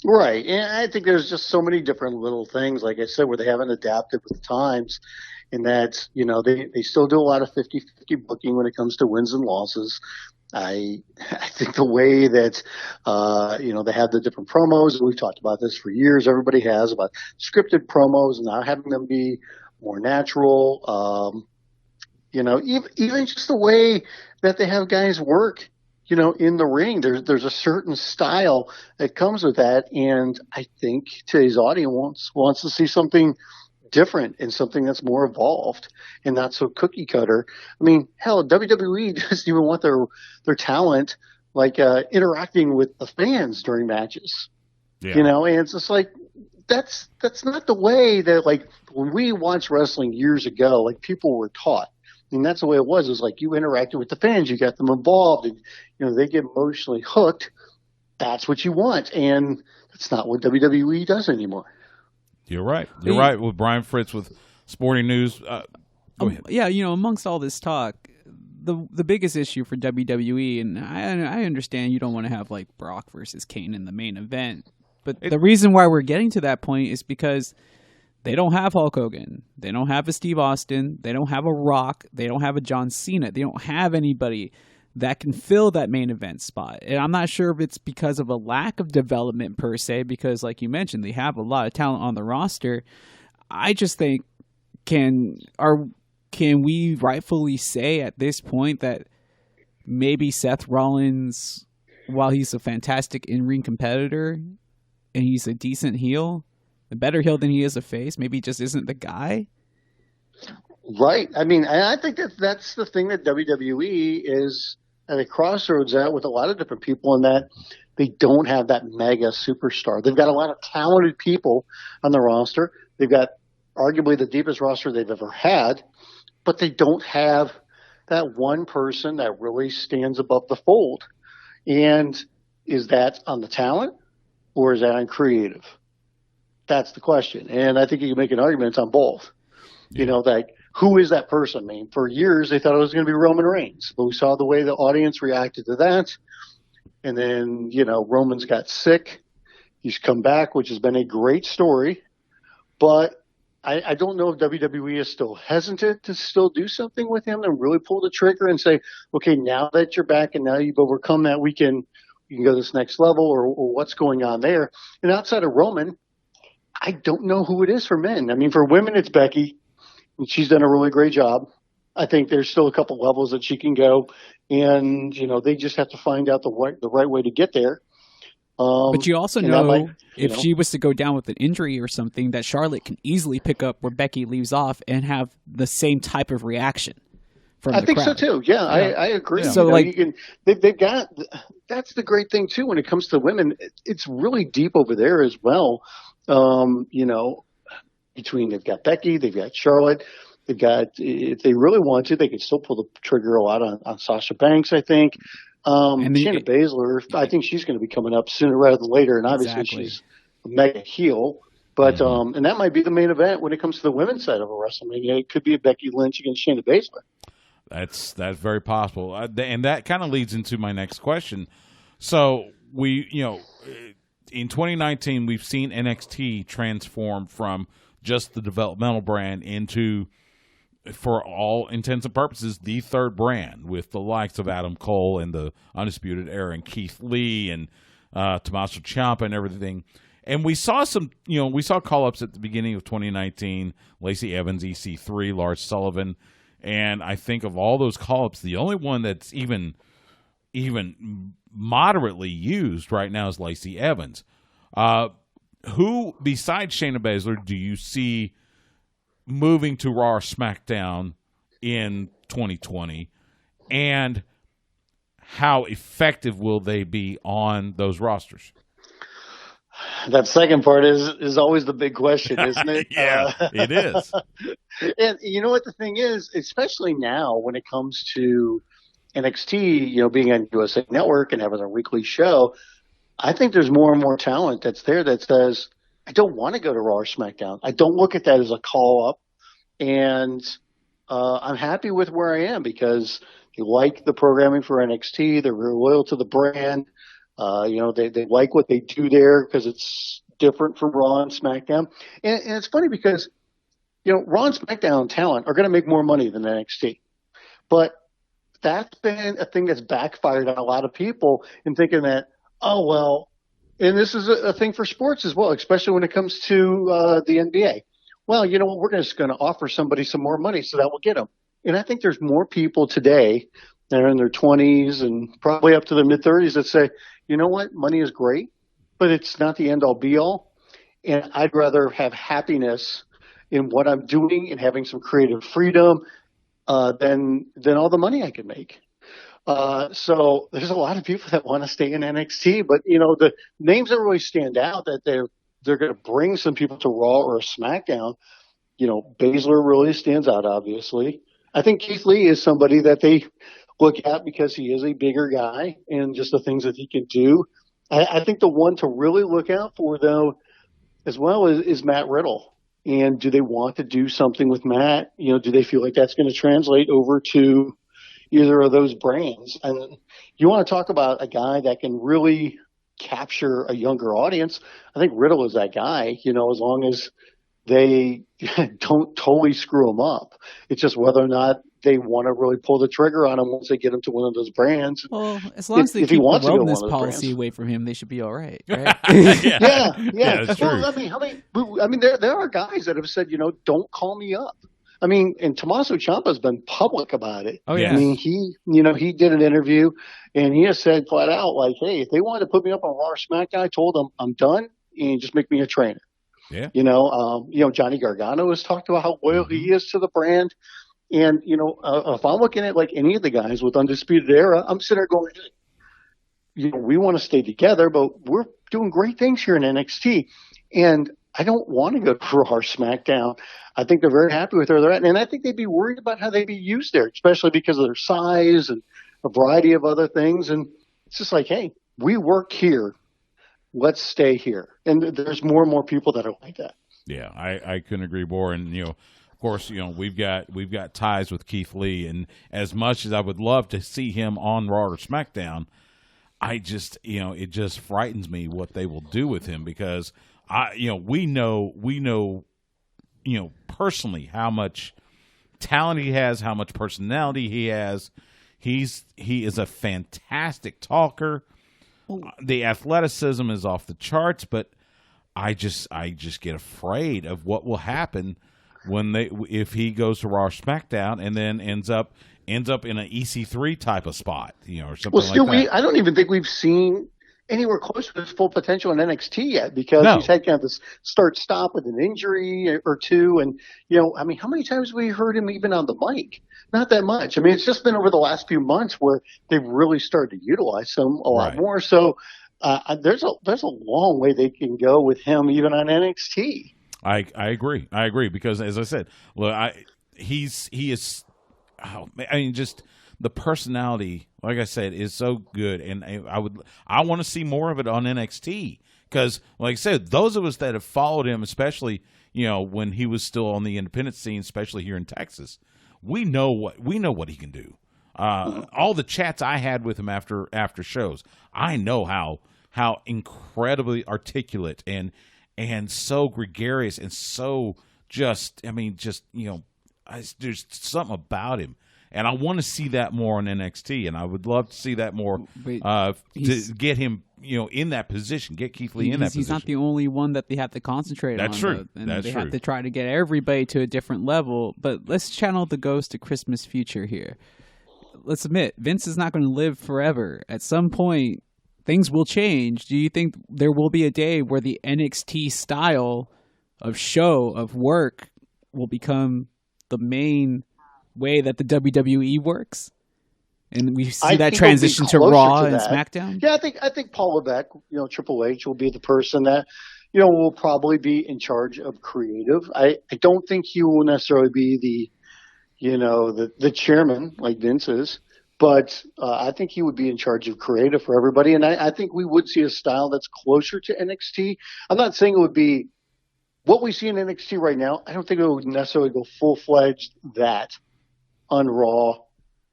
Right. And I think there's just so many different little things, like I said, where they haven't adapted with the times. And that's, they still do a lot of 50-50 booking when it comes to wins and losses. I think the way that, they have the different promos, and we've talked about this for years, everybody has, about scripted promos and not having them be more natural. Even just the way that they have guys work, in the ring, there's a certain style that comes with that. And I think today's audience wants to see something different and something that's more evolved and not so cookie cutter. I mean, hell, WWE doesn't even want their talent interacting with the fans during matches. Yeah. And it's just like, that's not the way that, when we watched wrestling years ago, people were taught. And that's the way it was. It was like you interacted with the fans, you got them involved, and they get emotionally hooked. That's what you want, and that's not what WWE does anymore. You're right. You're right. With Brian Fritz with Sporting News. Go ahead. Yeah, amongst all this talk, the biggest issue for WWE, and I understand you don't want to have Brock versus Kane in the main event, but the reason why we're getting to that point is because they don't have Hulk Hogan. They don't have a Steve Austin. They don't have a Rock. They don't have a John Cena. They don't have anybody that can fill that main event spot. And I'm not sure if it's because of a lack of development per se, because like you mentioned, they have a lot of talent on the roster. I just think, can we rightfully say at this point that maybe Seth Rollins, while he's a fantastic in-ring competitor and he's a decent heel, a better heel than he is a face, maybe he just isn't the guy? Right. I mean, I think that's the thing that WWE is at a crossroads at with a lot of different people, in that they don't have that mega superstar. They've got a lot of talented people on the roster. They've got arguably the deepest roster they've ever had, but they don't have that one person that really stands above the fold. And is that on the talent or is that on creative? That's the question. And I think you can make an argument on both. Yeah. Who is that person? I mean, for years they thought it was going to be Roman Reigns, but we saw the way the audience reacted to that. And then, Roman's got sick. He's come back, which has been a great story. But I don't know if WWE is still hesitant to still do something with him and really pull the trigger and say, okay, now that you're back and now you've overcome that, we can go to this next level, or what's going on there. And outside of Roman, I don't know who it is for men. I mean, for women, it's Becky, and she's done a really great job. I think there's still a couple levels that she can go, and they just have to find out the right way to get there. But you also know if she was to go down with an injury or something, that Charlotte can easily pick up where Becky leaves off and have the same type of reaction from the crowd. I think so too. Yeah, I agree. Yeah. So they've got, that's the great thing too when it comes to women. It's really deep over there as well. Between they've got Becky, they've got Charlotte, they've got, if they really want to, they can still pull the trigger a lot on Sasha Banks, I think. And Shayna Baszler, I think she's going to be coming up sooner rather than later, and obviously she's a mega heel. But and that might be the main event when it comes to the women's side of a WrestleMania. It could be a Becky Lynch against Shayna Baszler. That's very possible, and that kind of leads into my next question. So in 2019, we've seen NXT transform from just the developmental brand into, for all intents and purposes, the third brand, with the likes of Adam Cole and the Undisputed Era and Keith Lee and Tommaso Ciampa and everything. And we saw we saw call-ups at the beginning of 2019, Lacey Evans, EC3, Lars Sullivan. And I think of all those call-ups, the only one that's even moderately used right now is Lacey Evans. Who, besides Shayna Baszler, do you see moving to Raw or SmackDown in 2020? And how effective will they be on those rosters? That second part is always the big question, isn't it? Yeah, it is. And you know what the thing is, especially now when it comes to NXT, being on USA Network and having a weekly show, I think there's more and more talent that's there that says, I don't want to go to Raw or SmackDown. I don't look at that as a call up, and I'm happy with where I am because they like the programming for NXT. They're very loyal to the brand. They like what they do there because it's different from Raw and SmackDown. And it's funny because, Raw and SmackDown talent are going to make more money than NXT. But that's been a thing that's backfired on a lot of people in thinking that, oh, well, and this is a thing for sports as well, especially when it comes to the NBA. Well, you know what? We're just going to offer somebody some more money so that will get them. And I think there's more people today that are in their 20s and probably up to their mid-30s that say, you know what? Money is great, but it's not the end-all, be-all. And I'd rather have happiness in what I'm doing and having some creative freedom than all the money I can make. So there's a lot of people that want to stay in NXT, but the names that really stand out that they're going to bring some people to Raw or SmackDown. Baszler really stands out, obviously. I think Keith Lee is somebody that they look at because he is a bigger guy and just the things that he can do. I think the one to really look out for, though, as well is Matt Riddle. And do they want to do something with Matt? Do they feel like that's going to translate over to either of those brands? And you want to talk about a guy that can really capture a younger audience. I think Riddle is that guy, as long as they don't totally screw him up. It's just whether or not they want to really pull the trigger on him once they get him to one of those brands. Well, as long as they keep the wellness policy away from him, they should be all right. Yeah, that's true. There are guys that have said, don't call me up. And Tommaso Ciampa's been public about it. Oh, yeah. He did an interview and he has said flat out, like, hey, if they wanted to put me up on Raw or SmackDown, I told them I'm done and just make me a trainer. Yeah. Johnny Gargano has talked about how loyal he is to the brand. And, if I'm looking at like any of the guys with Undisputed Era, I'm sitting there going, we want to stay together, but we're doing great things here in NXT. And I don't want to go to Raw or SmackDown. I think they're very happy with where they're at. And I think they'd be worried about how they'd be used there, especially because of their size and a variety of other things. And it's just like, hey, we work here. Let's stay here. And there's more and more people that are like that. Yeah, I couldn't agree more. And, of course, we've got ties with Keith Lee. And as much as I would love to see him on Raw or SmackDown, I just, it just frightens me what they will do with him because we know, personally how much talent he has, how much personality he has. He is a fantastic talker. The athleticism is off the charts, but I just get afraid of what will happen if he goes to Raw or SmackDown and then ends up in an EC3 type of spot, or something like that. I don't even think we've seen anywhere close to his full potential in NXT yet because he's had kind of this start-stop with an injury or two. And, how many times have we heard him even on the mic? Not that much. It's just been over the last few months where they've really started to utilize him a lot more. So there's a long way they can go with him even on NXT. I agree because, as I said, look, just the personality, like I said, is so good, and I want to see more of it on NXT because, like I said, those of us that have followed him, especially when he was still on the independent scene, especially here in Texas, we know what he can do. All the chats I had with him after shows, I know how incredibly articulate and so gregarious and so there's something about him. And I want to see that more on NXT, and I would love to see that more to get him, in that position, get Keith Lee in that position. He's not the only one that they have to concentrate on. That's true. And they have to try to get everybody to a different level. But let's channel the ghost of Christmas future here. Let's admit, Vince is not going to live forever. At some point, things will change. Do you think there will be a day where the NXT style of show, of work, will become the main way that the WWE works, and we see that transition to Raw and SmackDown? Yeah, I think Paul Levesque, Triple H will be the person that, will probably be in charge of creative. I don't think he will necessarily be the chairman like Vince is, but I think he would be in charge of creative for everybody, and I think we would see a style that's closer to NXT. I'm not saying it would be what we see in NXT right now, I don't think it would necessarily go full-fledged that on Raw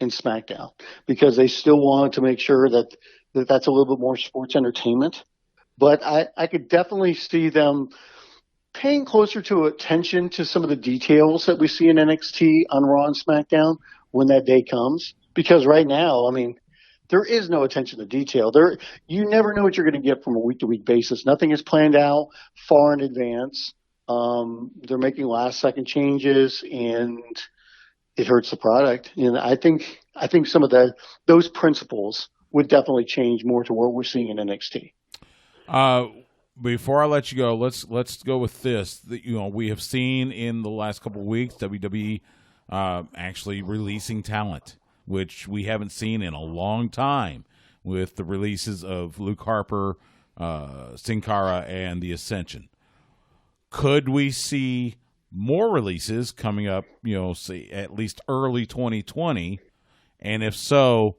and SmackDown, because they still want to make sure that that's a little bit more sports entertainment. But I could definitely see them paying closer attention to some of the details that we see in NXT on Raw and SmackDown when that day comes. Because right now, I mean, there is no attention to detail. You never know what you're going to get from a week-to-week basis. Nothing is planned out far in advance. They're making last-second changes, and it hurts the product. And I think some of those principles would definitely change more to what we're seeing in NXT. Before I let you go, let's go with this. We have seen in the last couple of weeks WWE actually releasing talent, which we haven't seen in a long time, with the releases of Luke Harper, Sin Cara, and the Ascension. Could we see more releases coming up, say at least early 2020? And if so,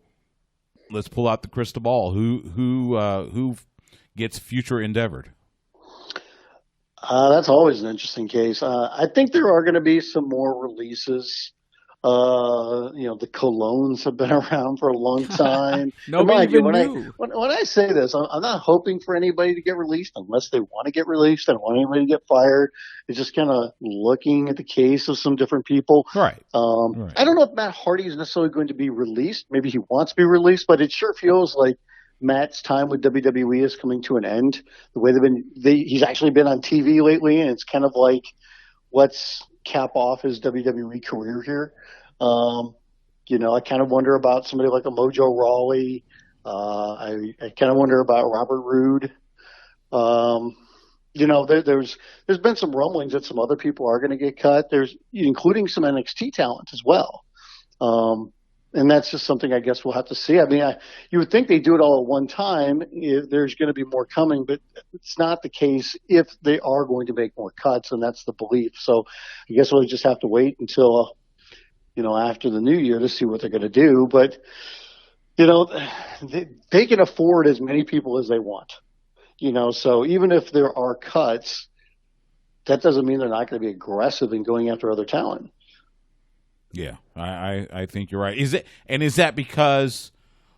let's pull out the crystal ball. Who gets future endeavored? That's always an interesting case. I think there are going to be some more releases. The Colognes have been around for a long time. Nobody even knew. When I say this, I'm not hoping for anybody to get released unless they want to get released. I don't want anybody to get fired. It's just kind of looking at the case of some different people. Right. I don't know if Matt Hardy is necessarily going to be released. Maybe he wants to be released, but it sure feels like Matt's time with WWE is coming to an end. The way he's actually been on TV lately, and it's kind of like, let's cap off his WWE career here. I kind of wonder about somebody like a Mojo Rawley. I kind of wonder about Robert Roode. There's been some rumblings that some other people are going to get cut. There's including some NXT talent as well. And that's just something I guess we'll have to see. I mean, you would think they do it all at one time. There's going to be more coming, but it's not the case if they are going to make more cuts, and that's the belief. So I guess we'll just have to wait until, after the new year to see what they're going to do. But, they can afford as many people as they want. So even if there are cuts, that doesn't mean they're not going to be aggressive in going after other talent. Yeah, I think you're right. Is that because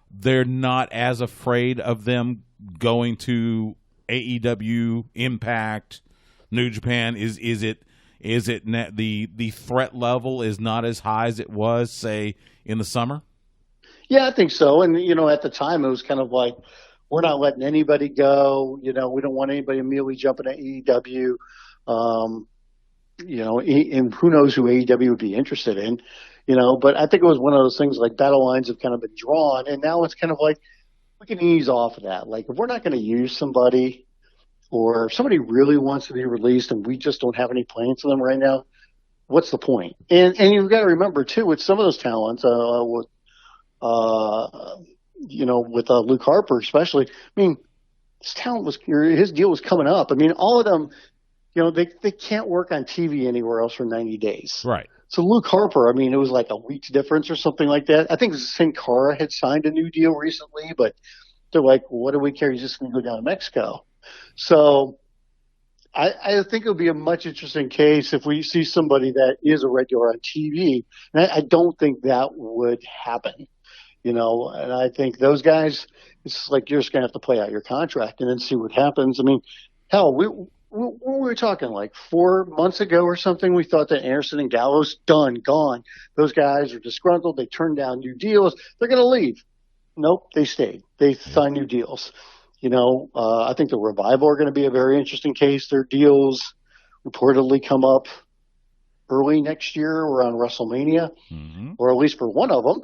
they're not as afraid of them going to AEW, Impact, New Japan? Is it the threat level is not as high as it was, say, in the summer? Yeah, I think so. And at the time it was kind of like, we're not letting anybody go. We don't want anybody immediately jumping to AEW. And who knows who AEW would be interested in, but I think it was one of those things like battle lines have kind of been drawn, and now it's kind of like we can ease off of that. Like, if we're not going to use somebody, or if somebody really wants to be released and we just don't have any plans for them right now, what's the point? And you've got to remember too, with some of those talents, with Luke Harper especially, I mean, his deal was coming up. I mean, all of them, they can't work on TV anywhere else for 90 days. Right. So Luke Harper, I mean, it was like a week's difference or something like that. I think Sin Cara had signed a new deal recently, but they're like, well, what do we care? He's just going to go down to Mexico. So I think it would be a much interesting case if we see somebody that is a regular on TV. And I don't think that would happen, and I think those guys, it's like you're just going to have to play out your contract and then see what happens. I mean, hell, what were we talking, like 4 months ago or something? We thought that Anderson and Gallows, done, gone. Those guys are disgruntled. They turned down new deals. They're going to leave. Nope, they stayed. They signed new deals. I think the Revival are going to be a very interesting case. Their deals reportedly come up early next year around WrestleMania, or at least for one of them.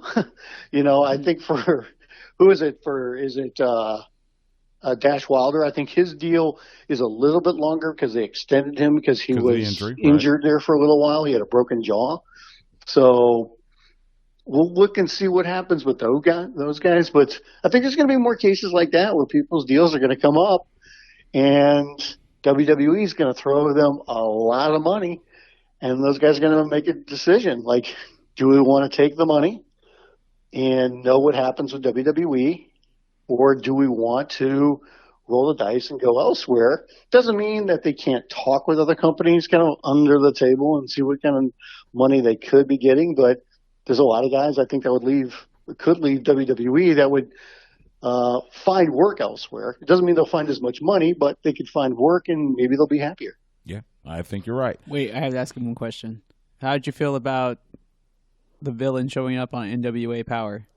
I think for who is it? Dash Wilder, I think his deal is a little bit longer because they extended him because he was injured there for a little while. He had a broken jaw. So we'll look and see what happens with those guys. But I think there's going to be more cases like that where people's deals are going to come up, and WWE is going to throw them a lot of money, and those guys are going to make a decision. Like, do we want to take the money and know what happens with WWE? Or do we want to roll the dice and go elsewhere. Doesn't mean that they can't talk with other companies kind of under the table and see what kind of money they could be getting. But there's a lot of guys I think that could leave WWE that would find work elsewhere. It doesn't mean they'll find as much money, but they could find work and maybe they'll be happier. Yeah, I think you're right. Wait, I have to ask him one question. How did you feel about the villain showing up on NWA Power?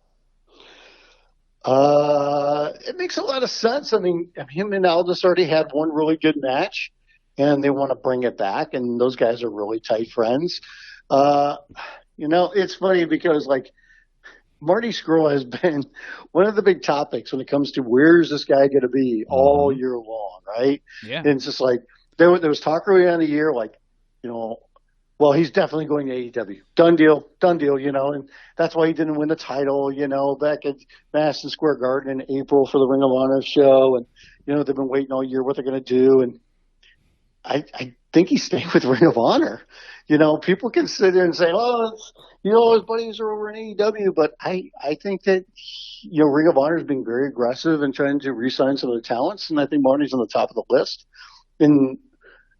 It makes a lot of sense. I mean, him and Aldis already had one really good match, and they want to bring it back, and those guys are really tight friends. It's funny because, like, Marty Scurll has been one of the big topics when it comes to where's this guy going to be all year long, right? Yeah. And it's just like there was talk early on the year, like, well, he's definitely going to AEW. Done deal, and that's why he didn't win the title, back at Madison Square Garden in April for the Ring of Honor show. And, they've been waiting all year what they're going to do. And I think he's staying with Ring of Honor. People can sit there and say, his buddies are over in AEW. But I think that, Ring of Honor has been very aggressive in trying to re-sign some of the talents. And I think Marty's on the top of the list. And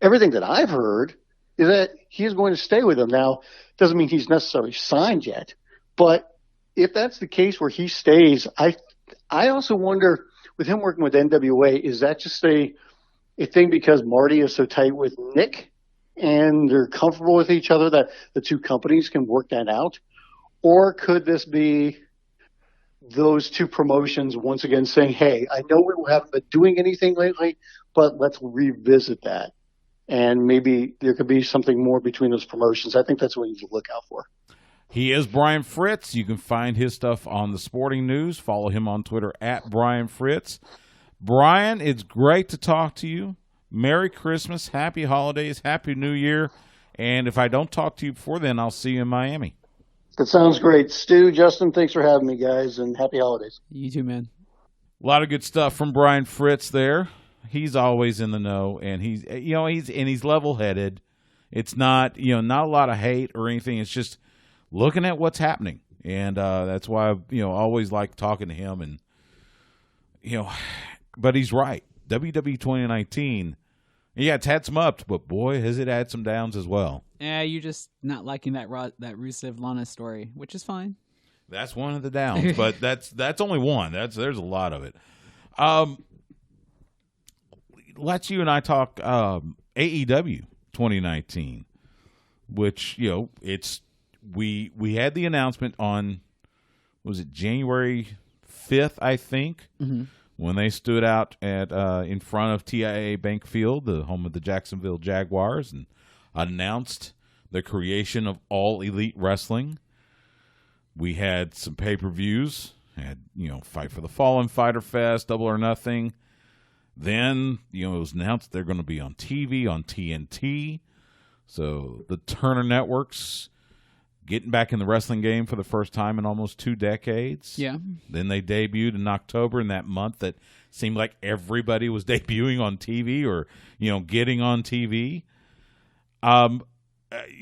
everything that I've heard is that he's going to stay with them. Now, doesn't mean he's necessarily signed yet, but if that's the case where he stays, I also wonder, with him working with NWA, is that just a thing because Marty is so tight with Nick and they're comfortable with each other that the two companies can work that out? Or could this be those two promotions once again saying, hey, I know we haven't been doing anything lately, but let's revisit that. And maybe there could be something more between those promotions. I think that's what you need to look out for. He is Brian Fritz. You can find his stuff on the Sporting News. Follow him on Twitter at Brian Fritz. Brian, it's great to talk to you. Merry Christmas, Happy Holidays, Happy New Year. And if I don't talk to you before then, I'll see you in Miami. That sounds great. Stu, Justin, thanks for having me, guys, and Happy Holidays. You too, man. A lot of good stuff from Brian Fritz there. He's always in the know, and he's level-headed. It's not, not a lot of hate or anything. It's just looking at what's happening, and that's why I, always like talking to him. And but he's right. WWE 2019, yeah, it's had some ups, but boy, has it had some downs as well. Yeah, you're just not liking that Rusev Lana story, which is fine. That's one of the downs, but that's only one. There's a lot of it. Let's you and I talk AEW 2019, which it's we had the announcement on, was it January 5th, I think, when they stood out at in front of TIAA Bank Field, the home of the Jacksonville Jaguars, and announced the creation of All Elite Wrestling. We had some pay-per-views, had Fight for the Fallen, Fyter Fest, Double or Nothing. Then, it was announced they're going to be on TV, on TNT. So the Turner Networks getting back in the wrestling game for the first time in almost 2 decades. Yeah. Then they debuted in October, in that month that seemed like everybody was debuting on TV or, getting on TV.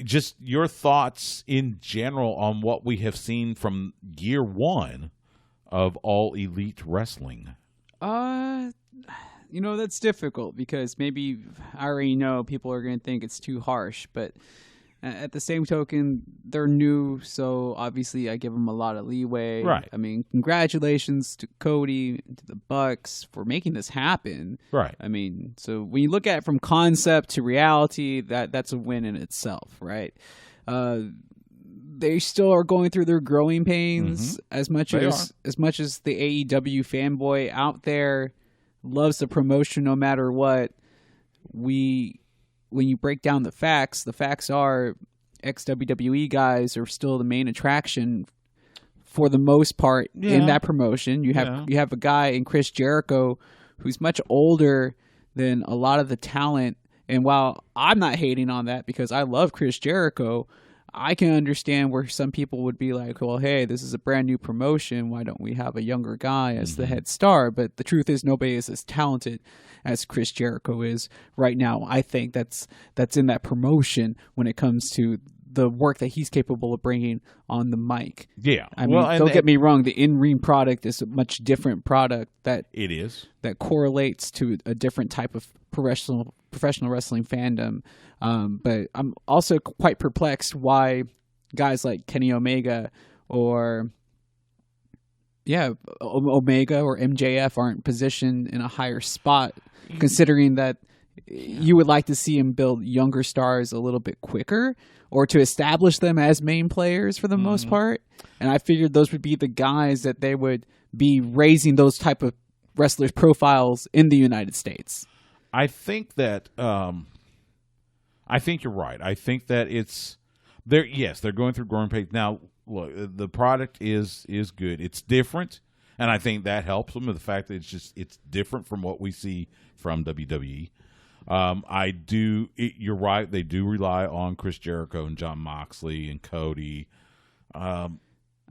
Just your thoughts in general on what we have seen from year one of All Elite Wrestling. That's difficult because maybe I already know people are going to think it's too harsh, but at the same token, they're new, so obviously I give them a lot of leeway. Right. I mean, congratulations to Cody, to the Bucks for making this happen. Right. I mean, so when you look at it from concept to reality, that's a win in itself, right? They still are going through their growing pains as much as the AEW fanboy out there loves the promotion no matter what. When you break down the facts are ex-WWE guys are still the main attraction for the most part in that promotion. You have a guy in Chris Jericho who's much older than a lot of the talent. And while I'm not hating on that because I love Chris Jericho, I can understand where some people would be like, well, hey, this is a brand new promotion. Why don't we have a younger guy as the head star? But the truth is nobody is as talented as Chris Jericho is right now. I think that's in that promotion when it comes to the work that he's capable of bringing on the mic. Yeah. I mean, don't get me wrong. The in-ring product is a much different product that correlates to a different type of professional wrestling fandom. But I'm also quite perplexed why guys like Kenny Omega or Omega or MJF aren't positioned in a higher spot, considering that you would like to see him build younger stars a little bit quicker or to establish them as main players for the most part. And I figured those would be the guys that they would be raising those type of wrestlers' profiles in the United States. I think that I think you're right. I think that they're going through growing pains. Now, look, the product is good. It's different, and I think that helps them with the fact that it's different from what we see from WWE. You're right. They do rely on Chris Jericho and Jon Moxley and Cody. I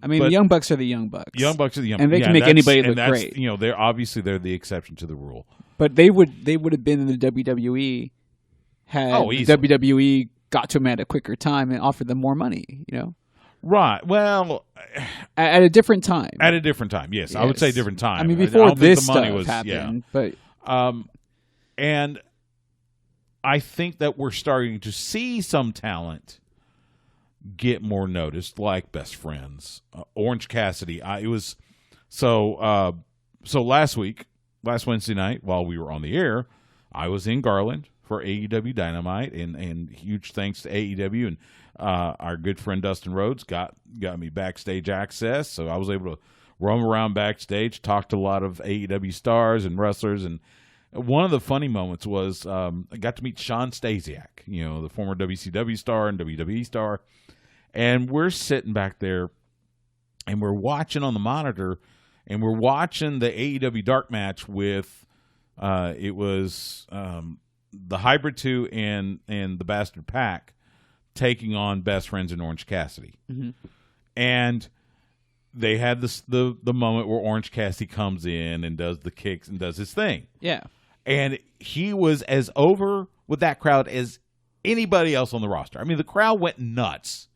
mean, the Young Bucks are the Young Bucks. Young Bucks are the Young Bucks. And they can make anybody look great. You know, they're the exception to the rule. But they would have been in the WWE had WWE got to them at a quicker time and offered them more money, you know? Right. Well, at a different time. At a different time, yes. I would say different time. I mean, before this stuff happened. But and I think that we're starting to see some talent get more noticed, like Best Friends, Orange Cassidy. So last Wednesday night, while we were on the air, I was in Garland for AEW Dynamite, and huge thanks to AEW and our good friend Dustin Rhodes got me backstage access, so I was able to roam around backstage, talk to a lot of AEW stars and wrestlers, and one of the funny moments was I got to meet Sean Stasiak, you know, the former WCW star and WWE star, and we're sitting back there, and we're watching on the monitor, and we're watching the AEW Dark match with it was the Hybrid 2 and the Bastard Pack taking on Best Friends and Orange Cassidy. Mm-hmm. And they had the moment where Orange Cassidy comes in and does the kicks and does his thing. Yeah. And he was as over with that crowd as anybody else on the roster. I mean, the crowd went nuts.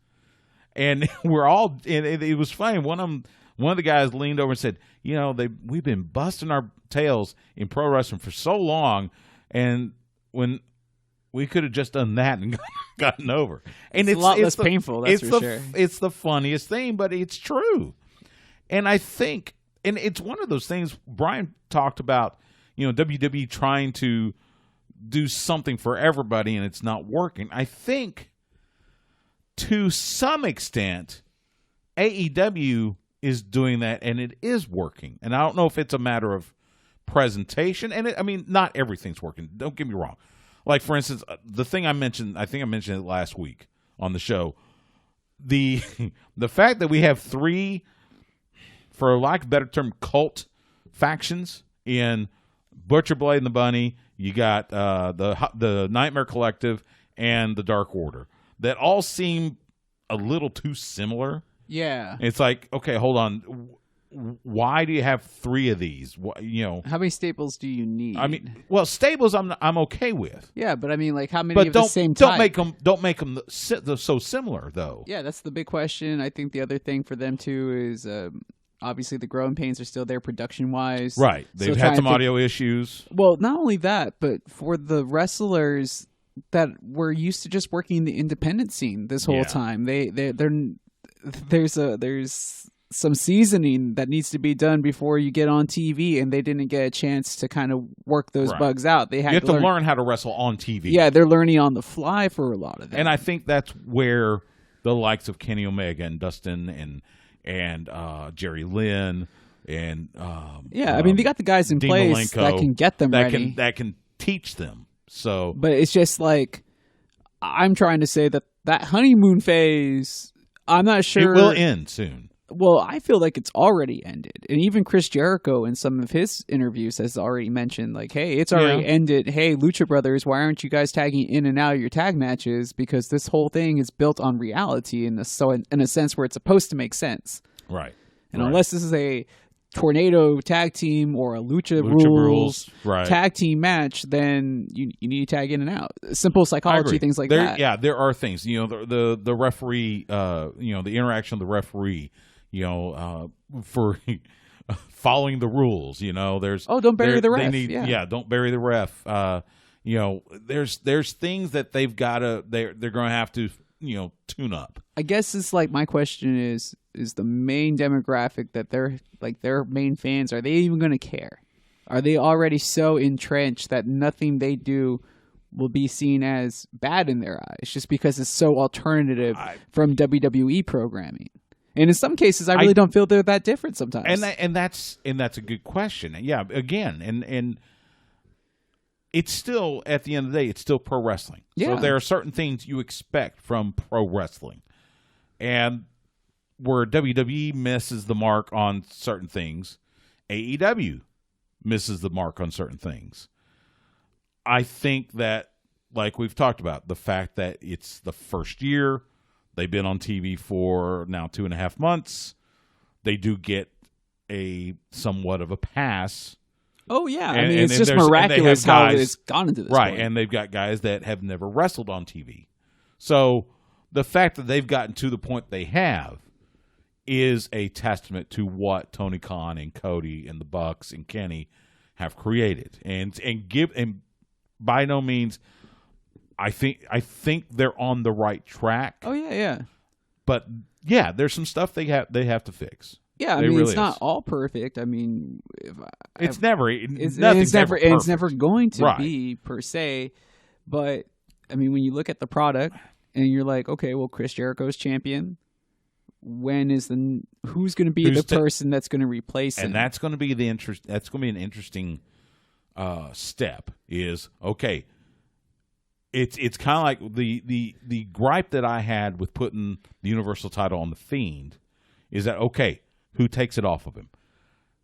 And it was funny. One of the guys leaned over and said, you know, we've been busting our tails in pro wrestling for so long, and when we could have just done that and gotten over. And it's a lot less painful, that's for sure. It's the funniest thing, but it's true. And I think, and it's one of those things Brian talked about, you know, WWE trying to do something for everybody and it's not working. I think to some extent AEW is doing that and it is working. And I don't know if it's a matter of presentation. And I mean, not everything's working. Don't get me wrong. Like, for instance, the thing I mentioned, I think I mentioned it last week on the show, the fact that we have 3, for lack of a better term, cult factions in Butcher Blade and the Bunny. You got the Nightmare Collective and the Dark Order that all seem a little too similar. Yeah, it's like, okay, hold on. Why do you have 3 of these? You know, how many staples do you need? I mean, well, staples I'm okay with. Yeah, but I mean, like, how many of the same type? Don't make them so similar, though. Yeah, that's the big question. I think the other thing for them too is obviously the growing pains are still there production wise. Right, they've had some audio issues. Well, not only that, but for the wrestlers that were used to just working the independent scene this whole time, there's some seasoning that needs to be done before you get on TV, and they didn't get a chance to kind of work those bugs out. You have to learn how to wrestle on TV. Yeah, they're learning on the fly for a lot of that. And I think that's where the likes of Kenny Omega and Dustin and Jerry Lynn and I mean, they got the guys in place that can get them ready. That can teach them. So, but it's just like, I'm trying to say that honeymoon phase, I'm not sure it will end soon. Well, I feel like it's already ended. And even Chris Jericho in some of his interviews has already mentioned, like, hey, it's already ended. Hey, Lucha Brothers, why aren't you guys tagging in and out of your tag matches? Because this whole thing is built on reality in a sense where it's supposed to make sense. Right. And unless this is a tornado tag team or a lucha rules tag team match, then you need to tag in and out. Simple psychology, things like that. Yeah, there are things. The referee, the interaction of the referee, for following the rules. There's don't bury the ref. Don't bury the ref. There's things that they've got to they're going to have to tune up. I guess it's like my question is the main demographic that they're like their main fans, are they even going to care? Are they already so entrenched that nothing they do will be seen as bad in their eyes just because it's so alternative from WWE programming? And in some cases, I really don't feel they're that different sometimes. And that's a good question. Yeah, again, and it's still, at the end of the day, it's still pro wrestling. Yeah. So there are certain things you expect from pro wrestling. And where WWE misses the mark on certain things, AEW misses the mark on certain things. I think that, like we've talked about, the fact that it's the first year, they've been on TV for now 2.5 months, they do get a somewhat of a pass. Oh, yeah. I mean, it's just miraculous how it's gone into this point. Right, and they've got guys that have never wrestled on TV. So the fact that they've gotten to the point they have is a testament to what Tony Khan and Cody and the Bucks and Kenny have created. And by no means, I think they're on the right track. Oh, yeah. But, yeah, there's some stuff they have to fix. Yeah, I mean, it's not all perfect. I mean, it's never going to be per se. But I mean, when you look at the product and you're like, okay, well, Chris Jericho's champion. Who's going to be the person that's going to replace him? And that's going to be That's going to be an interesting step. Is okay. It's kind of like the gripe that I had with putting the Universal title on the Fiend. Is that okay? Who takes it off of him?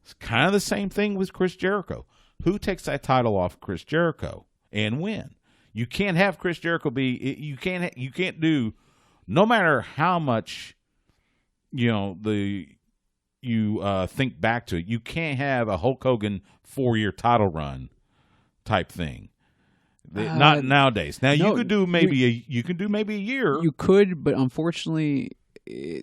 It's kind of the same thing with Chris Jericho. Who takes that title off Chris Jericho and when? You can't have Chris Jericho you can't do, no matter how much think back to it, you can't have a Hulk Hogan 4-year title run type thing. Not nowadays. Now you could do maybe a year. You could, but unfortunately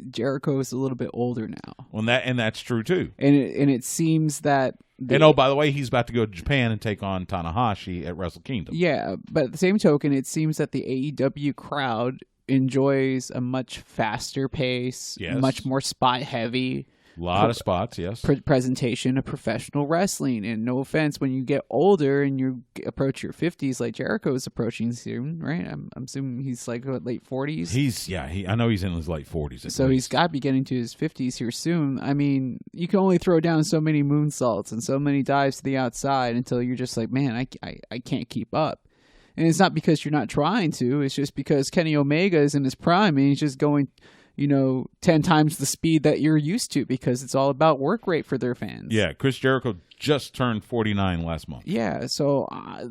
Jericho is a little bit older now. Well, that's true too. And it seems that. By the way, he's about to go to Japan and take on Tanahashi at Wrestle Kingdom. Yeah, but at the same token, it seems that the AEW crowd enjoys a much faster pace, much more spot heavy. A lot of spots, yes. Presentation of professional wrestling. And no offense, when you get older and you approach your 50s, like Jericho is approaching soon, right? I'm assuming he's like late 40s. I know he's in his late 40s. So he's got to be getting to his 50s here soon. I mean, you can only throw down so many moonsaults and so many dives to the outside until you're just like, man, I can't keep up. And it's not because you're not trying to. It's just because Kenny Omega is in his prime and he's just going 10 times the speed that you're used to because it's all about work rate for their fans. Yeah, Chris Jericho just turned 49 last month. Yeah, so I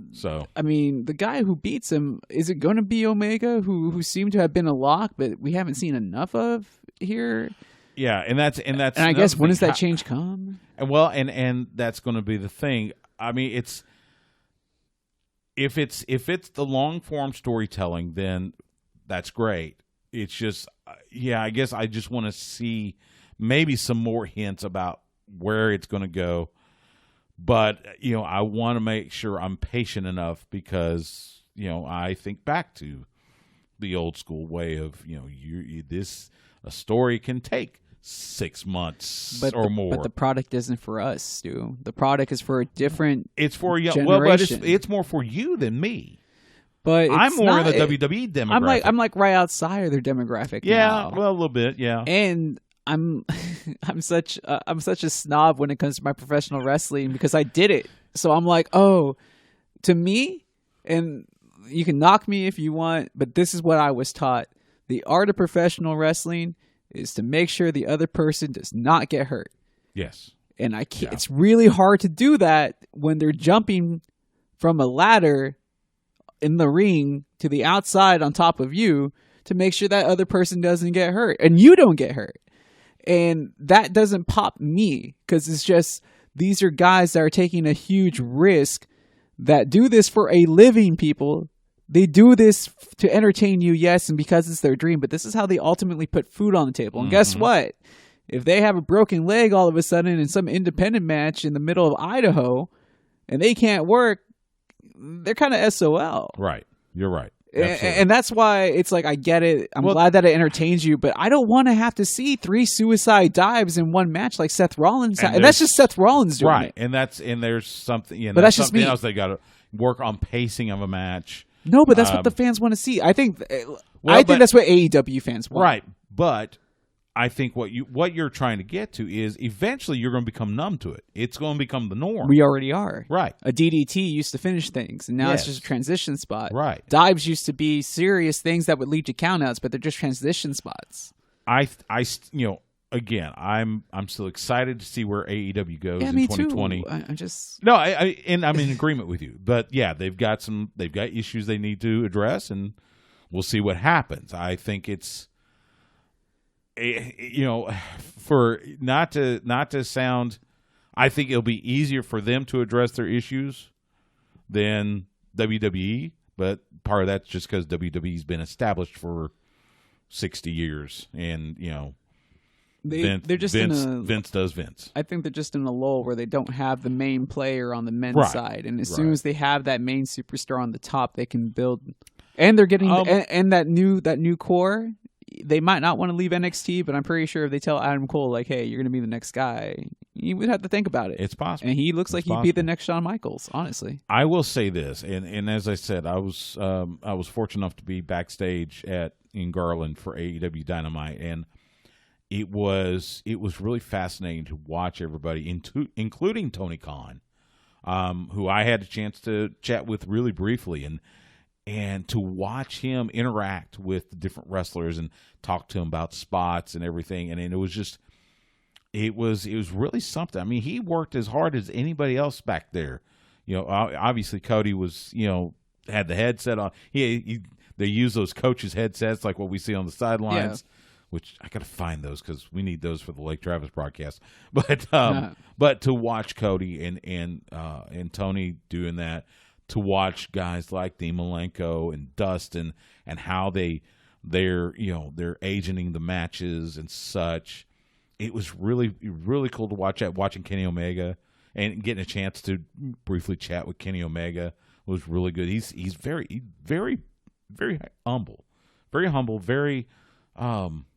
mean, the guy who beats him, is it going to be Omega, who seemed to have been a lock, but we haven't seen enough of here? Yeah, and I guess when does that change come? And that's going to be the thing. I mean, if it's the long form storytelling, then that's great. It's just, I guess I just want to see maybe some more hints about where it's going to go. But, I want to make sure I'm patient enough because, I think back to the old school way of, a story can take 6 months or more. But the product isn't for us, Stu. The product is for a different It's for you. generation. Well, but it's more for you than me. But I'm more in the WWE demographic. I'm like right outside of their demographic. Yeah, now. well, a little bit, yeah. And I'm such a snob when it comes to my professional wrestling because I did it. So I'm like, to me, and you can knock me if you want, but this is what I was taught: the art of professional wrestling is to make sure the other person does not get hurt. Yes. And I can't. Yeah. It's really hard to do that when they're jumping from a ladder in the ring to the outside on top of you to make sure that other person doesn't get hurt and you don't get hurt. And that doesn't pop me because it's just these are guys that are taking a huge risk that do this for a living, people. They do this to entertain you, yes, and because it's their dream, but this is how they ultimately put food on the table. And guess what? If they have a broken leg all of a sudden in some independent match in the middle of Idaho and they can't work, they're kind of SOL. Right. You're right. And that's why it's like, I get it. I'm glad that it entertains you, but I don't want to have to see 3 suicide dives in one match like Seth Rollins. And that's just Seth Rollins doing it. And there's something, but that's just something me. else they got to work on pacing of a match. No, but that's what the fans want to see. I think that's what AEW fans want. Right. But I think what you're trying to get to is eventually you're going to become numb to it. It's going to become the norm. We already are. Right. A DDT used to finish things, and now it's just a transition spot. Right. Dives used to be serious things that would lead to countouts, but they're just transition spots. Again, I'm still excited to see where AEW goes in me 2020. Too. I'm just and I'm in agreement with you. But yeah, they've got issues they need to address, and we'll see what happens. I think it's for not to sound, I think it'll be easier for them to address their issues than WWE. But part of that's just because WWE's been established for 60 years, and they're just Vince does Vince. I think they're just in a lull where they don't have the main player on the men's side, and as soon as they have that main superstar on the top, they can build. And they're getting and that new core. They might not want to leave NXT, but I'm pretty sure if they tell Adam Cole like, "Hey, you're going to be the next guy," he would have to think about it. It's possible, and he looks like he'd be the next Shawn Michaels. Honestly, I will say this, and as I said, I was fortunate enough to be backstage in Garland for AEW Dynamite, and it was really fascinating to watch everybody, including Tony Khan, who I had a chance to chat with really briefly, and to watch him interact with the different wrestlers and talk to him about spots and everything, and it was really something. I mean, he worked as hard as anybody else back there. Obviously Cody was had the headset on. They use those coaches' headsets like what we see on the sidelines. Yeah. Which I got to find those because we need those for the Lake Travis broadcast. But to watch Cody and Tony doing that, to watch guys like Dean Malenko and Dustin and how they're agenting the matches and such, it was really cool to watch that. Watching Kenny Omega and getting a chance to briefly chat with Kenny Omega was really good. He's very very very humble, very.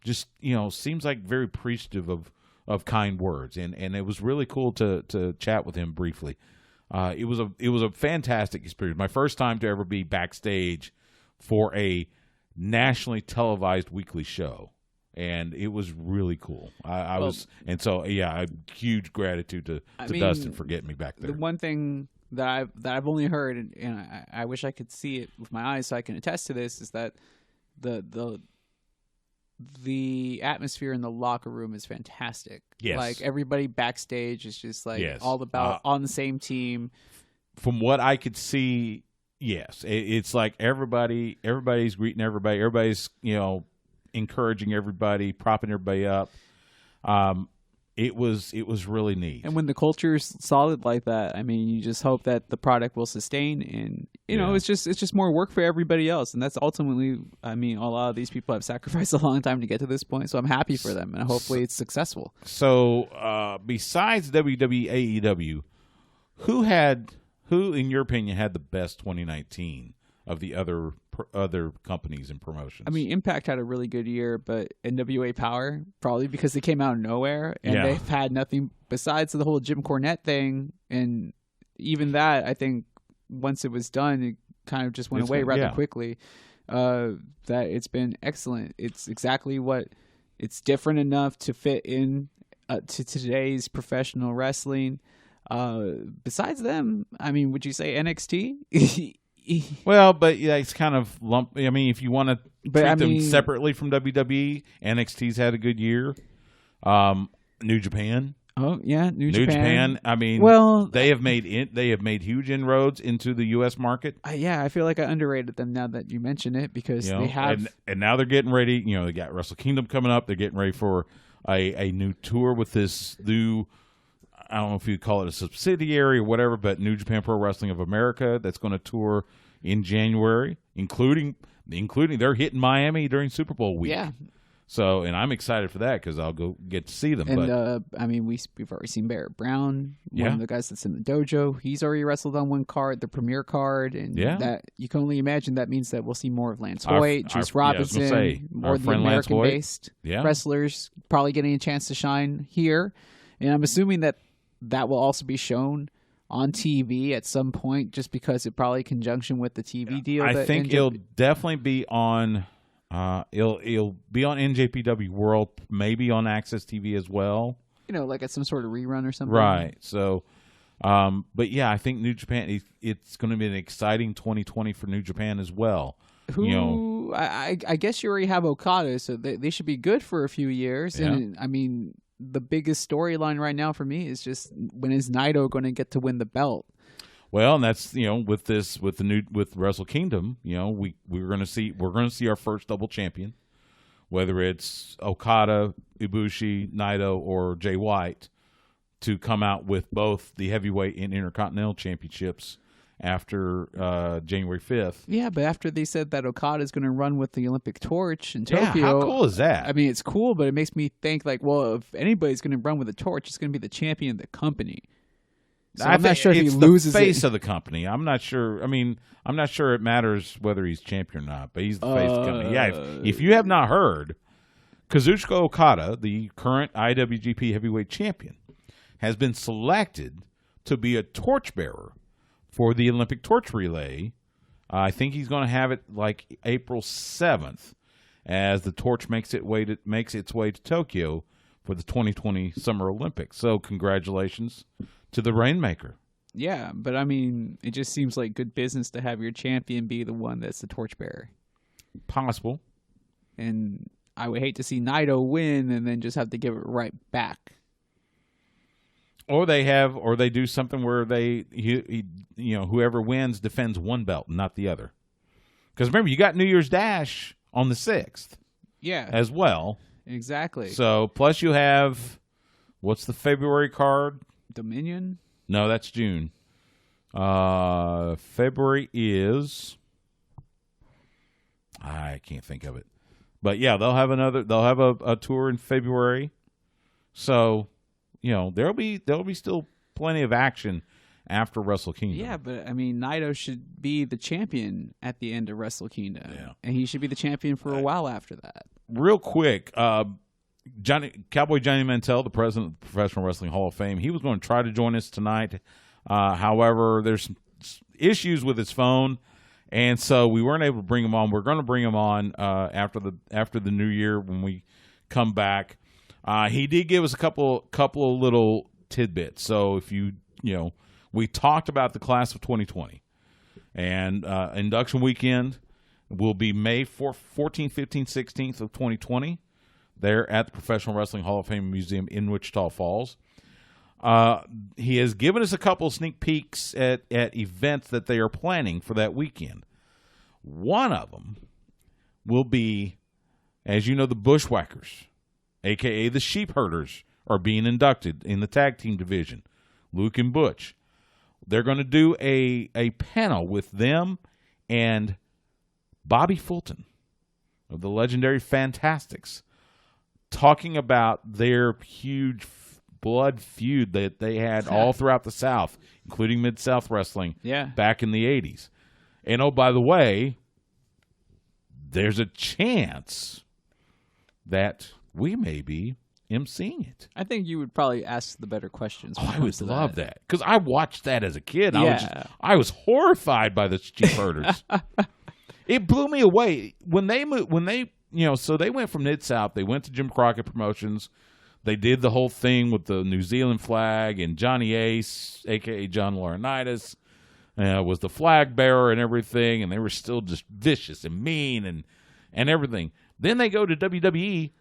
Just seems like very appreciative of kind words, and it was really cool to chat with him briefly. It was a fantastic experience. My first time to ever be backstage for a nationally televised weekly show, and it was really cool. Huge gratitude to Dustin for getting me back there. The one thing that I've only heard, and I wish I could see it with my eyes so I can attest to this, is that the atmosphere in the locker room is fantastic. Yes. Like everybody backstage is just like all about on the same team. From what I could see, yes. It's like everybody's greeting everybody. Everybody's, encouraging everybody, propping everybody up. It was really neat. And when the culture is solid like that, I mean, you just hope that the product will sustain, and it's just more work for everybody else, and that's ultimately, I mean, a lot of these people have sacrificed a long time to get to this point, so I'm happy for them, and hopefully it's successful. So, besides WWE, AEW, who in your opinion had the best 2019 of the other companies and promotions? I mean, Impact had a really good year, but NWA Power, probably because they came out of nowhere, and they've had nothing besides the whole Jim Cornette thing, and even that, I think once it was done, it kind of just went away rather quickly. That it's been excellent. It's exactly it's different enough to fit in to today's professional wrestling. Besides them, I mean, would you say NXT? Well, but it's kind of lump. I mean, if you want to treat them separately from WWE, NXT's had a good year. New Japan. Oh yeah, New Japan. I mean, they have made huge inroads into the U.S. market. I feel like I underrated them now that you mention it because they have, and now they're getting ready. They got Wrestle Kingdom coming up. They're getting ready for a new tour with this new, I don't know if you call it a subsidiary or whatever, but New Japan Pro Wrestling of America that's going to tour in January, including they're hitting Miami during Super Bowl week. Yeah. So, and I'm excited for that because I'll go get to see them. And I mean, we've already seen Barrett Brown, one of the guys that's in the dojo. He's already wrestled on one card, the premier card, and that you can only imagine that means that we'll see more of Lance Hoyt, Juice Robinson, more of the American-based wrestlers probably getting a chance to shine here. And I'm assuming that will also be shown on TV at some point, just because it probably conjunction with the TV deal. I think it'll definitely be on. It'll be on NJPW World, maybe on Access TV as well. Like at some sort of rerun or something. Right. So, but yeah, I think New Japan. It's going to be an exciting 2020 for New Japan as well. I guess you already have Okada, so they should be good for a few years. Yeah. And I mean, the biggest storyline right now for me is just when is Naito going to get to win the belt? Well, and that's with Wrestle Kingdom, we're going to see our first double champion, whether it's Okada, Ibushi, Naito, or Jay White, to come out with both the heavyweight and intercontinental championships after January 5th. Yeah, but after they said that Okada is going to run with the Olympic torch in Tokyo, how cool is that? I mean, it's cool, but it makes me think like, well, if anybody's going to run with a torch, it's going to be the champion of the company. So I'm not sure if he loses the face of the company. I'm not sure. I mean, I'm not sure it matters whether he's champion or not, but he's the face of the company. Yeah, if you have not heard, Kazuchika Okada, the current IWGP Heavyweight Champion, has been selected to be a torchbearer for the Olympic Torch Relay. I think he's going to have it like April 7th as the torch makes its way to Tokyo for the 2020 Summer Olympics. So congratulations to the Rainmaker. Yeah, but I mean, it just seems like good business to have your champion be the one that's the torchbearer. Possible. And I would hate to see Naito win and then just have to give it right back. Or they do something where whoever wins defends one belt, not the other. Because remember, you got New Year's Dash on the 6th. Yeah. As well. Exactly. So, plus you have, what's the February card? Dominion? No, that's June. February is, I can't think of it. But yeah, they'll have a tour in February. So, there'll be still plenty of action after Wrestle Kingdom. Yeah, but I mean, Naito should be the champion at the end of Wrestle Kingdom. Yeah. And he should be the champion for a while after that. Real quick, Cowboy Johnny Mantell, the president of the Professional Wrestling Hall of Fame, he was going to try to join us tonight. However, there's some issues with his phone, and so we weren't able to bring him on. We're going to bring him on after the new year when we come back. He did give us a couple of little tidbits. So if we talked about the class of 2020, and induction weekend will be May 14th, 15th, 16th of 2020. There at the Professional Wrestling Hall of Fame Museum in Wichita Falls. He has given us a couple of sneak peeks at events that they are planning for that weekend. One of them will be, as you know, the Bushwhackers, a.k.a. the Sheep Herders, are being inducted in the tag team division. Luke and Butch. They're going to do a panel with them and Bobby Fulton of the legendary Fantastics, talking about their huge blood feud that they had all throughout the South, including Mid-South Wrestling back in the 80s. And, oh, by the way, there's a chance that we may be emceeing it. I think you would probably ask the better questions. I would love that. Because I watched that as a kid. Yeah. I was horrified by the Sheep Herders. It blew me away. When they so they went from Mid-South, they went to Jim Crockett Promotions. They did the whole thing with the New Zealand flag, and Johnny Ace, a.k.a. John Laurinaitis, was the flag bearer and everything, and they were still just vicious and mean and everything. Then they go to WWE,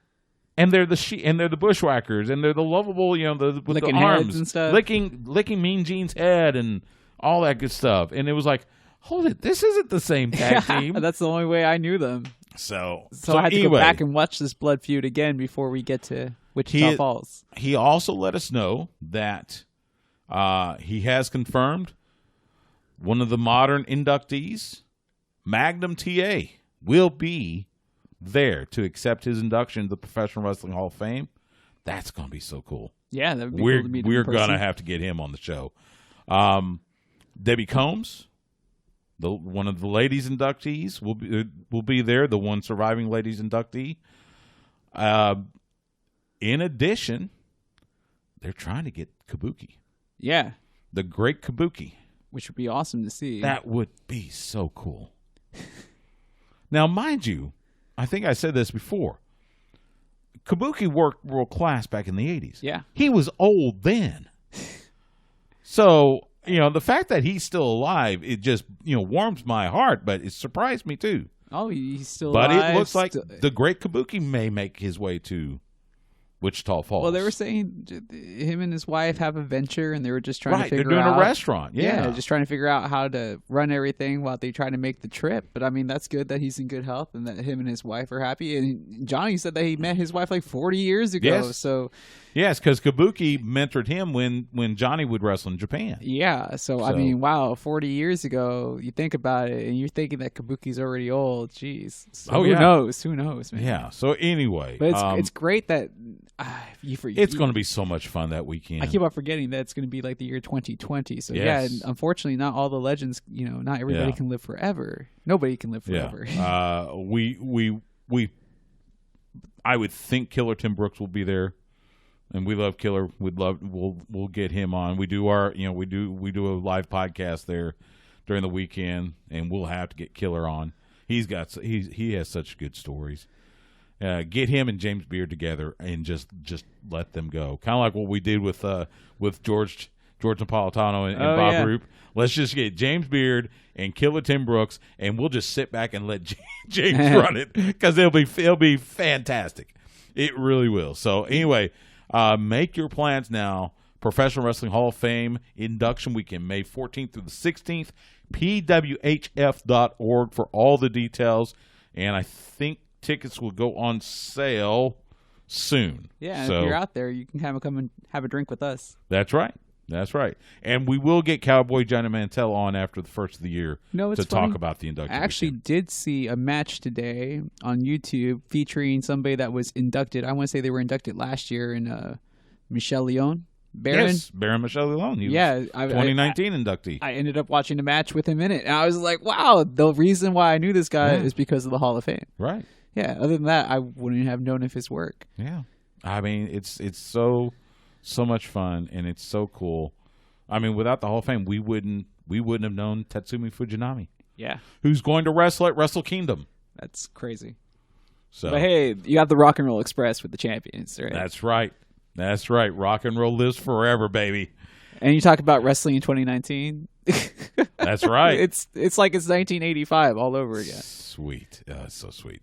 and they're the Bushwhackers, and they're the lovable, with licking the arms, heads and stuff. licking Mean Gene's head and all that good stuff. And it was like, hold it, this isn't the same tag team. That's the only way I knew them. So I had to go back and watch this blood feud again before we get to Wichita Falls. He also let us know that he has confirmed one of the modern inductees, Magnum TA, will be there to accept his induction to the Professional Wrestling Hall of Fame. That's going to be so cool. Yeah, that would be cool to meet him in We're person. going to have to get him on the show. Debbie Combs, one of the ladies inductees, will be there, the one surviving ladies inductee. In addition, they're trying to get Kabuki. Yeah. The great Kabuki. Which would be awesome to see. That would be so cool. Now, mind you, I think I said this before. Kabuki worked world class back in the 80s. Yeah. He was old then. So, the fact that he's still alive, it just, warms my heart, but it surprised me too. Oh, he's still alive. But it looks like the great Kabuki may make his way to Wichita Falls. Well, they were saying him and his wife have a venture, and they were just trying to figure out. They're doing a restaurant. Yeah, just trying to figure out how to run everything while they try to make the trip. But I mean, that's good that he's in good health and that him and his wife are happy. And Johnny said that he met his wife like 40 years ago. Yes. So yes, because Kabuki mentored him when Johnny would wrestle in Japan. Yeah. So I mean, wow, 40 years ago, you think about it, and you're thinking that Kabuki's already old. Jeez. So who knows? Who knows, man? Yeah. So anyway, but it's great that it's going to be so much fun that weekend. I keep on forgetting that it's going to be like the year 2020. So yeah, unfortunately, not all the legends. Not everybody can live forever. Nobody can live forever. Yeah. I would think Killer Tim Brooks will be there, and we love Killer. We'll get him on. We do we do a live podcast there during the weekend, and we'll have to get Killer on. He has such good stories. Get him and James Beard together and just let them go. Kind of like what we did with George Napolitano and Bob Roop. Let's just get James Beard and Killer Tim Brooks, and we'll just sit back and let James run it because it'll be fantastic. It really will. So anyway, make your plans now. Professional Wrestling Hall of Fame induction weekend, May 14th through the 16th. PWHF.org for all the details, and I think tickets will go on sale soon. Yeah, so, if you're out there, you can come and have a drink with us. That's right. And we will get Cowboy Johnny Mantell on after the first of the year to talk about the induction. I actually did see a match today on YouTube featuring somebody that was inducted. I want to say they were inducted last year in Michelle Leone. Baron Michelle Leone. He was 2019 inductee. I ended up watching a match with him in it, and I was like, wow, the reason why I knew this guy is because of the Hall of Fame. Right. Yeah, other than that, I wouldn't have known of his work. Yeah. I mean, it's so much fun, and it's so cool. I mean, without the Hall of Fame, we wouldn't have known Tatsumi Fujinami. Yeah. Who's going to wrestle at Wrestle Kingdom. That's crazy. So, but hey, you got the Rock and Roll Express with the champions, right? That's right. Rock and roll lives forever, baby. And you talk about wrestling in 2019. That's right. It's like it's 1985 all over again. Sweet. It's so sweet.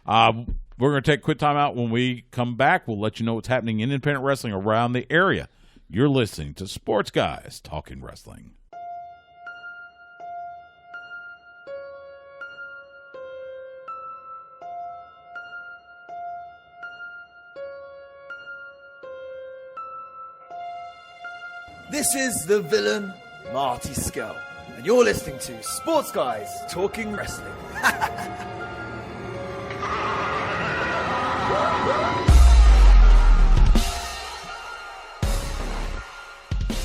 We're going to take a quick time out. When we come back, we'll let you know what's happening in independent wrestling around the area. You're listening to Sports Guys Talking Wrestling. This is the villain, Marty Skull, and you're listening to Sports Guys Talking Wrestling.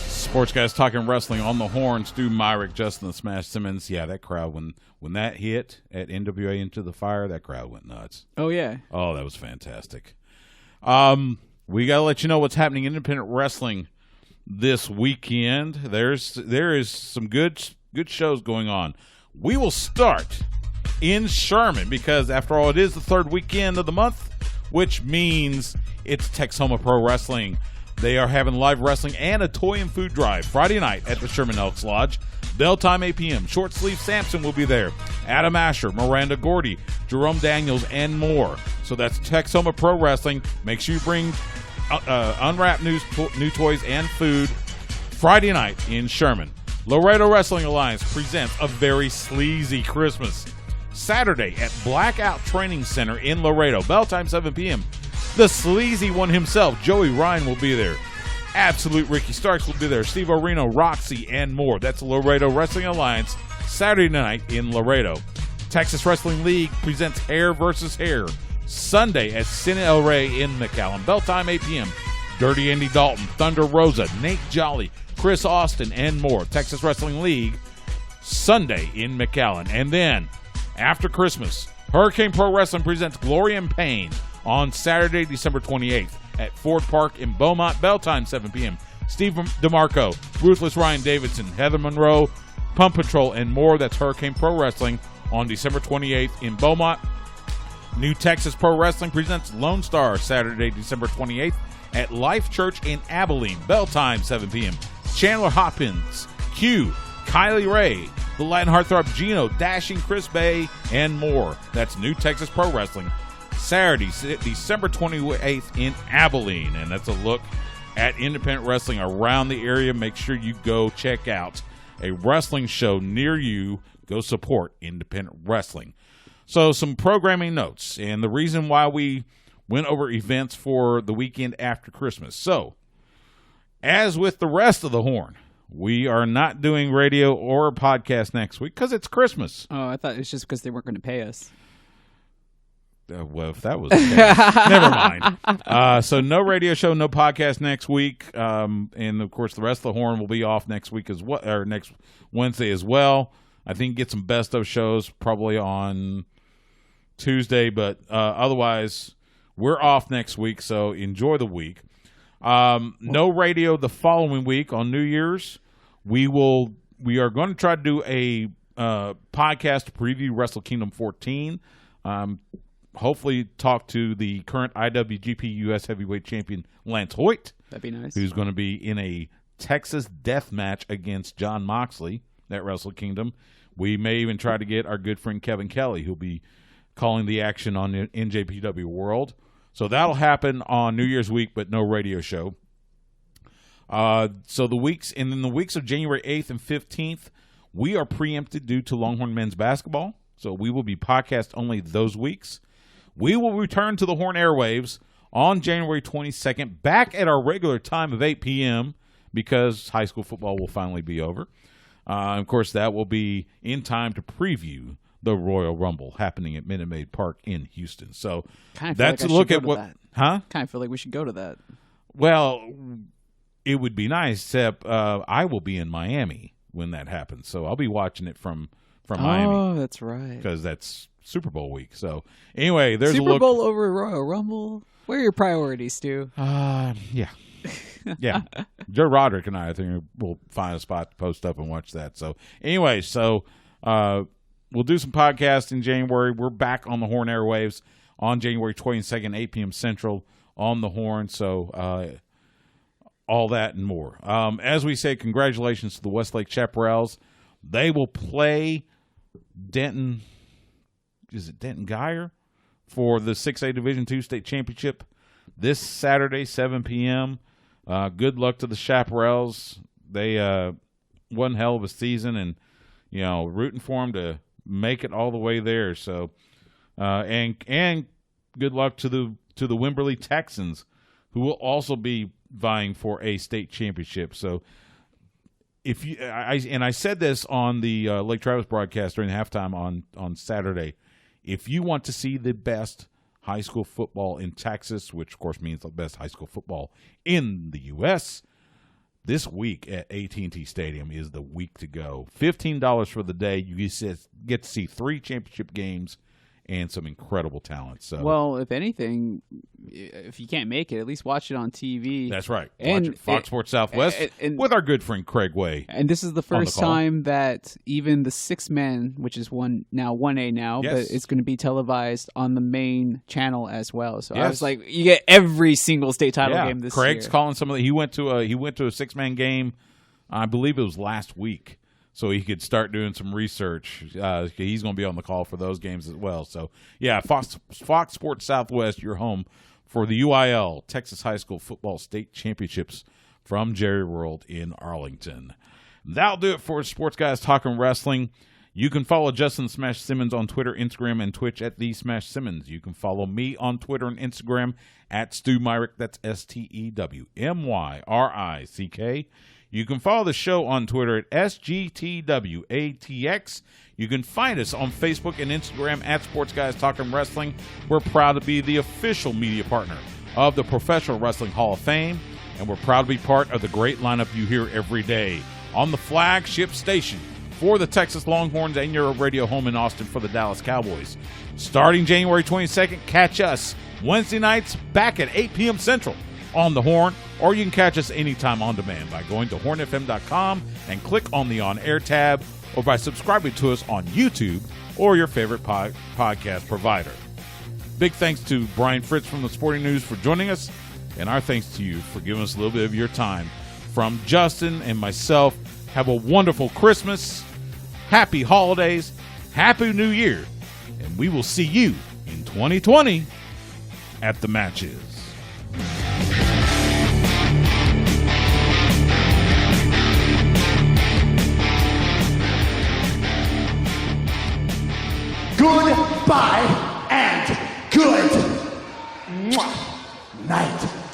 Sports Guys Talking Wrestling on the horn. Stu Myrick, Justin the Smash Simmons. Yeah, that crowd, when that hit at NWA Into the Fire, that crowd went nuts. Oh, yeah. Oh, that was fantastic. We got to let you know what's happening in independent wrestling this weekend. There is some good shows going on. We will start in Sherman because, after all, it is the third weekend of the month, which means it's Texoma Pro Wrestling. They are having live wrestling and a toy and food drive Friday night at the Sherman Elks Lodge. Bell time 8 p.m. Short Sleeve Sampson will be there. Adam Asher, Miranda Gordy, Jerome Daniels, and more. So that's Texoma Pro Wrestling. Make sure you bring unwrapped new toys and food Friday night in Sherman. Laredo Wrestling Alliance presents a very sleazy Christmas Saturday at Blackout Training Center in Laredo. Bell time 7 p.m. The sleazy one himself, Joey Ryan, will be there. Absolute Ricky Starks will be there. Steve Orino, Roxy, and more. That's Laredo Wrestling Alliance, Saturday night in Laredo. Texas Wrestling League presents Hair vs. Hair, Sunday at Cine El Rey in McAllen. Bell time, 8 p.m. Dirty Andy Dalton, Thunder Rosa, Nate Jolly, Chris Austin, and more. Texas Wrestling League, Sunday in McAllen. And then, after Christmas, Hurricane Pro Wrestling presents Glory and Pain on Saturday, December 28th at Ford Park in Beaumont. Bell time, 7 p.m. Steve DeMarco, Ruthless Ryan Davidson, Heather Monroe, Pump Patrol, and more. That's Hurricane Pro Wrestling on December 28th in Beaumont. New Texas Pro Wrestling presents Lone Star Saturday, December 28th at Life Church in Abilene. Bell time, 7 p.m. Chandler Hopkins, Q, Kylie Ray, the Latin Heartthrob Gino, Dashing Chris Bay, and more. That's New Texas Pro Wrestling Saturday, December 28th in Abilene. And that's a look at independent wrestling around the area. Make sure you go check out a wrestling show near you. Go support independent wrestling. So some programming notes and the reason why we went over events for the weekend after Christmas. So, as with the rest of the Horn, we are not doing radio or podcast next week because it's Christmas. Oh, I thought it was just because they weren't going to pay us. Well, if that was the case, never mind. So no radio show, no podcast next week, and of course the rest of the Horn will be off next week as well, or next Wednesday as well. I think get some best of shows probably on Tuesday, but otherwise we're off next week. So enjoy the week. No radio the following week on New Year's. We are going to try to do a podcast to preview Wrestle Kingdom 14. Hopefully talk to the current IWGP U.S. Heavyweight Champion Lance Hoyt. That'd be nice. Who's going to be in a Texas death match against John Moxley at Wrestle Kingdom. We may even try to get our good friend Kevin Kelly, who'll be calling the action on NJPW World. So that'll happen on New Year's week, but no radio show. So the weeks of January 8th and 15th, we are preempted due to Longhorn men's basketball. So we will be podcast only those weeks. We will return to the Horn airwaves on January 22nd, back at our regular time of 8 p.m. because high school football will finally be over. Of course, that will be in time to preview the Royal Rumble happening at Minute Maid Park in Houston. So that's a look at what, huh? Kind of feel like we should go to that. Well, it would be nice, except I will be in Miami when that happens, so I'll be watching it from Miami. Oh, that's right. Because that's Super Bowl week. So anyway, there's Super a look. Bowl over Royal Rumble. What are your priorities, Stu? Yeah. Yeah. Joe Roderick and I think we'll find a spot to post up and watch that. So anyway, we'll do some podcasts in January. We're back on the Horn airwaves on January 22nd, 8 p.m. Central on the Horn. So all that and more. As we say, congratulations to the Westlake Chaparrals. They will play Denton. Is it Denton Geyer for the 6A Division II State Championship this Saturday, 7 p.m. Good luck to the Chaparrals. They one hell of a season, and rooting for them to make it all the way there. So, and good luck to the Wimberley Texans, who will also be vying for a state championship. So, if you I said this on the Lake Travis broadcast during halftime on Saturday, if you want to see the best high school football in Texas, which of course means the best high school football in the U.S., this week at AT&T Stadium is the week to go. $15 for the day. You get to see 3 championship games and some incredible talent. So, well, if anything, if you can't make it, at least watch it on TV. That's right. Watch it, Fox Sports Southwest with our good friend Craig Way. And this is the first time that even the 6 men, which is 1A now, yes, but it's going to be televised on the main channel as well. So yes, I was like, you get every single state title game this Craig's year. calling some of the. He went to a 6-man game. I believe it was last week. So he could start doing some research. He's going to be on the call for those games as well. So, yeah, Fox Sports Southwest, your home for the UIL Texas High School Football State Championships from Jerry World in Arlington. That'll do it for Sports Guys Talking Wrestling. You can follow Justin Smash Simmons on Twitter, Instagram, and Twitch at The Smash Simmons. You can follow me on Twitter and Instagram at Stu Myrick. That's STEWMYRICK. You can follow the show on Twitter at SGTWATX. You can find us on Facebook and Instagram at Sports Guys Talking Wrestling. We're proud to be the official media partner of the Professional Wrestling Hall of Fame, and we're proud to be part of the great lineup you hear every day on the flagship station for the Texas Longhorns and your radio home in Austin for the Dallas Cowboys. Starting January 22nd, catch us Wednesday nights back at 8 p.m. Central on the Horn, or you can catch us anytime on demand by going to hornfm.com and click on the On Air tab, or by subscribing to us on YouTube or your favorite podcast provider. Big thanks to Brian Fritz from the Sporting News for joining us, and our thanks to you for giving us a little bit of your time. From Justin and myself, have a wonderful Christmas, happy holidays, happy New Year, and we will see you in 2020 at the matches. Goodbye and good night.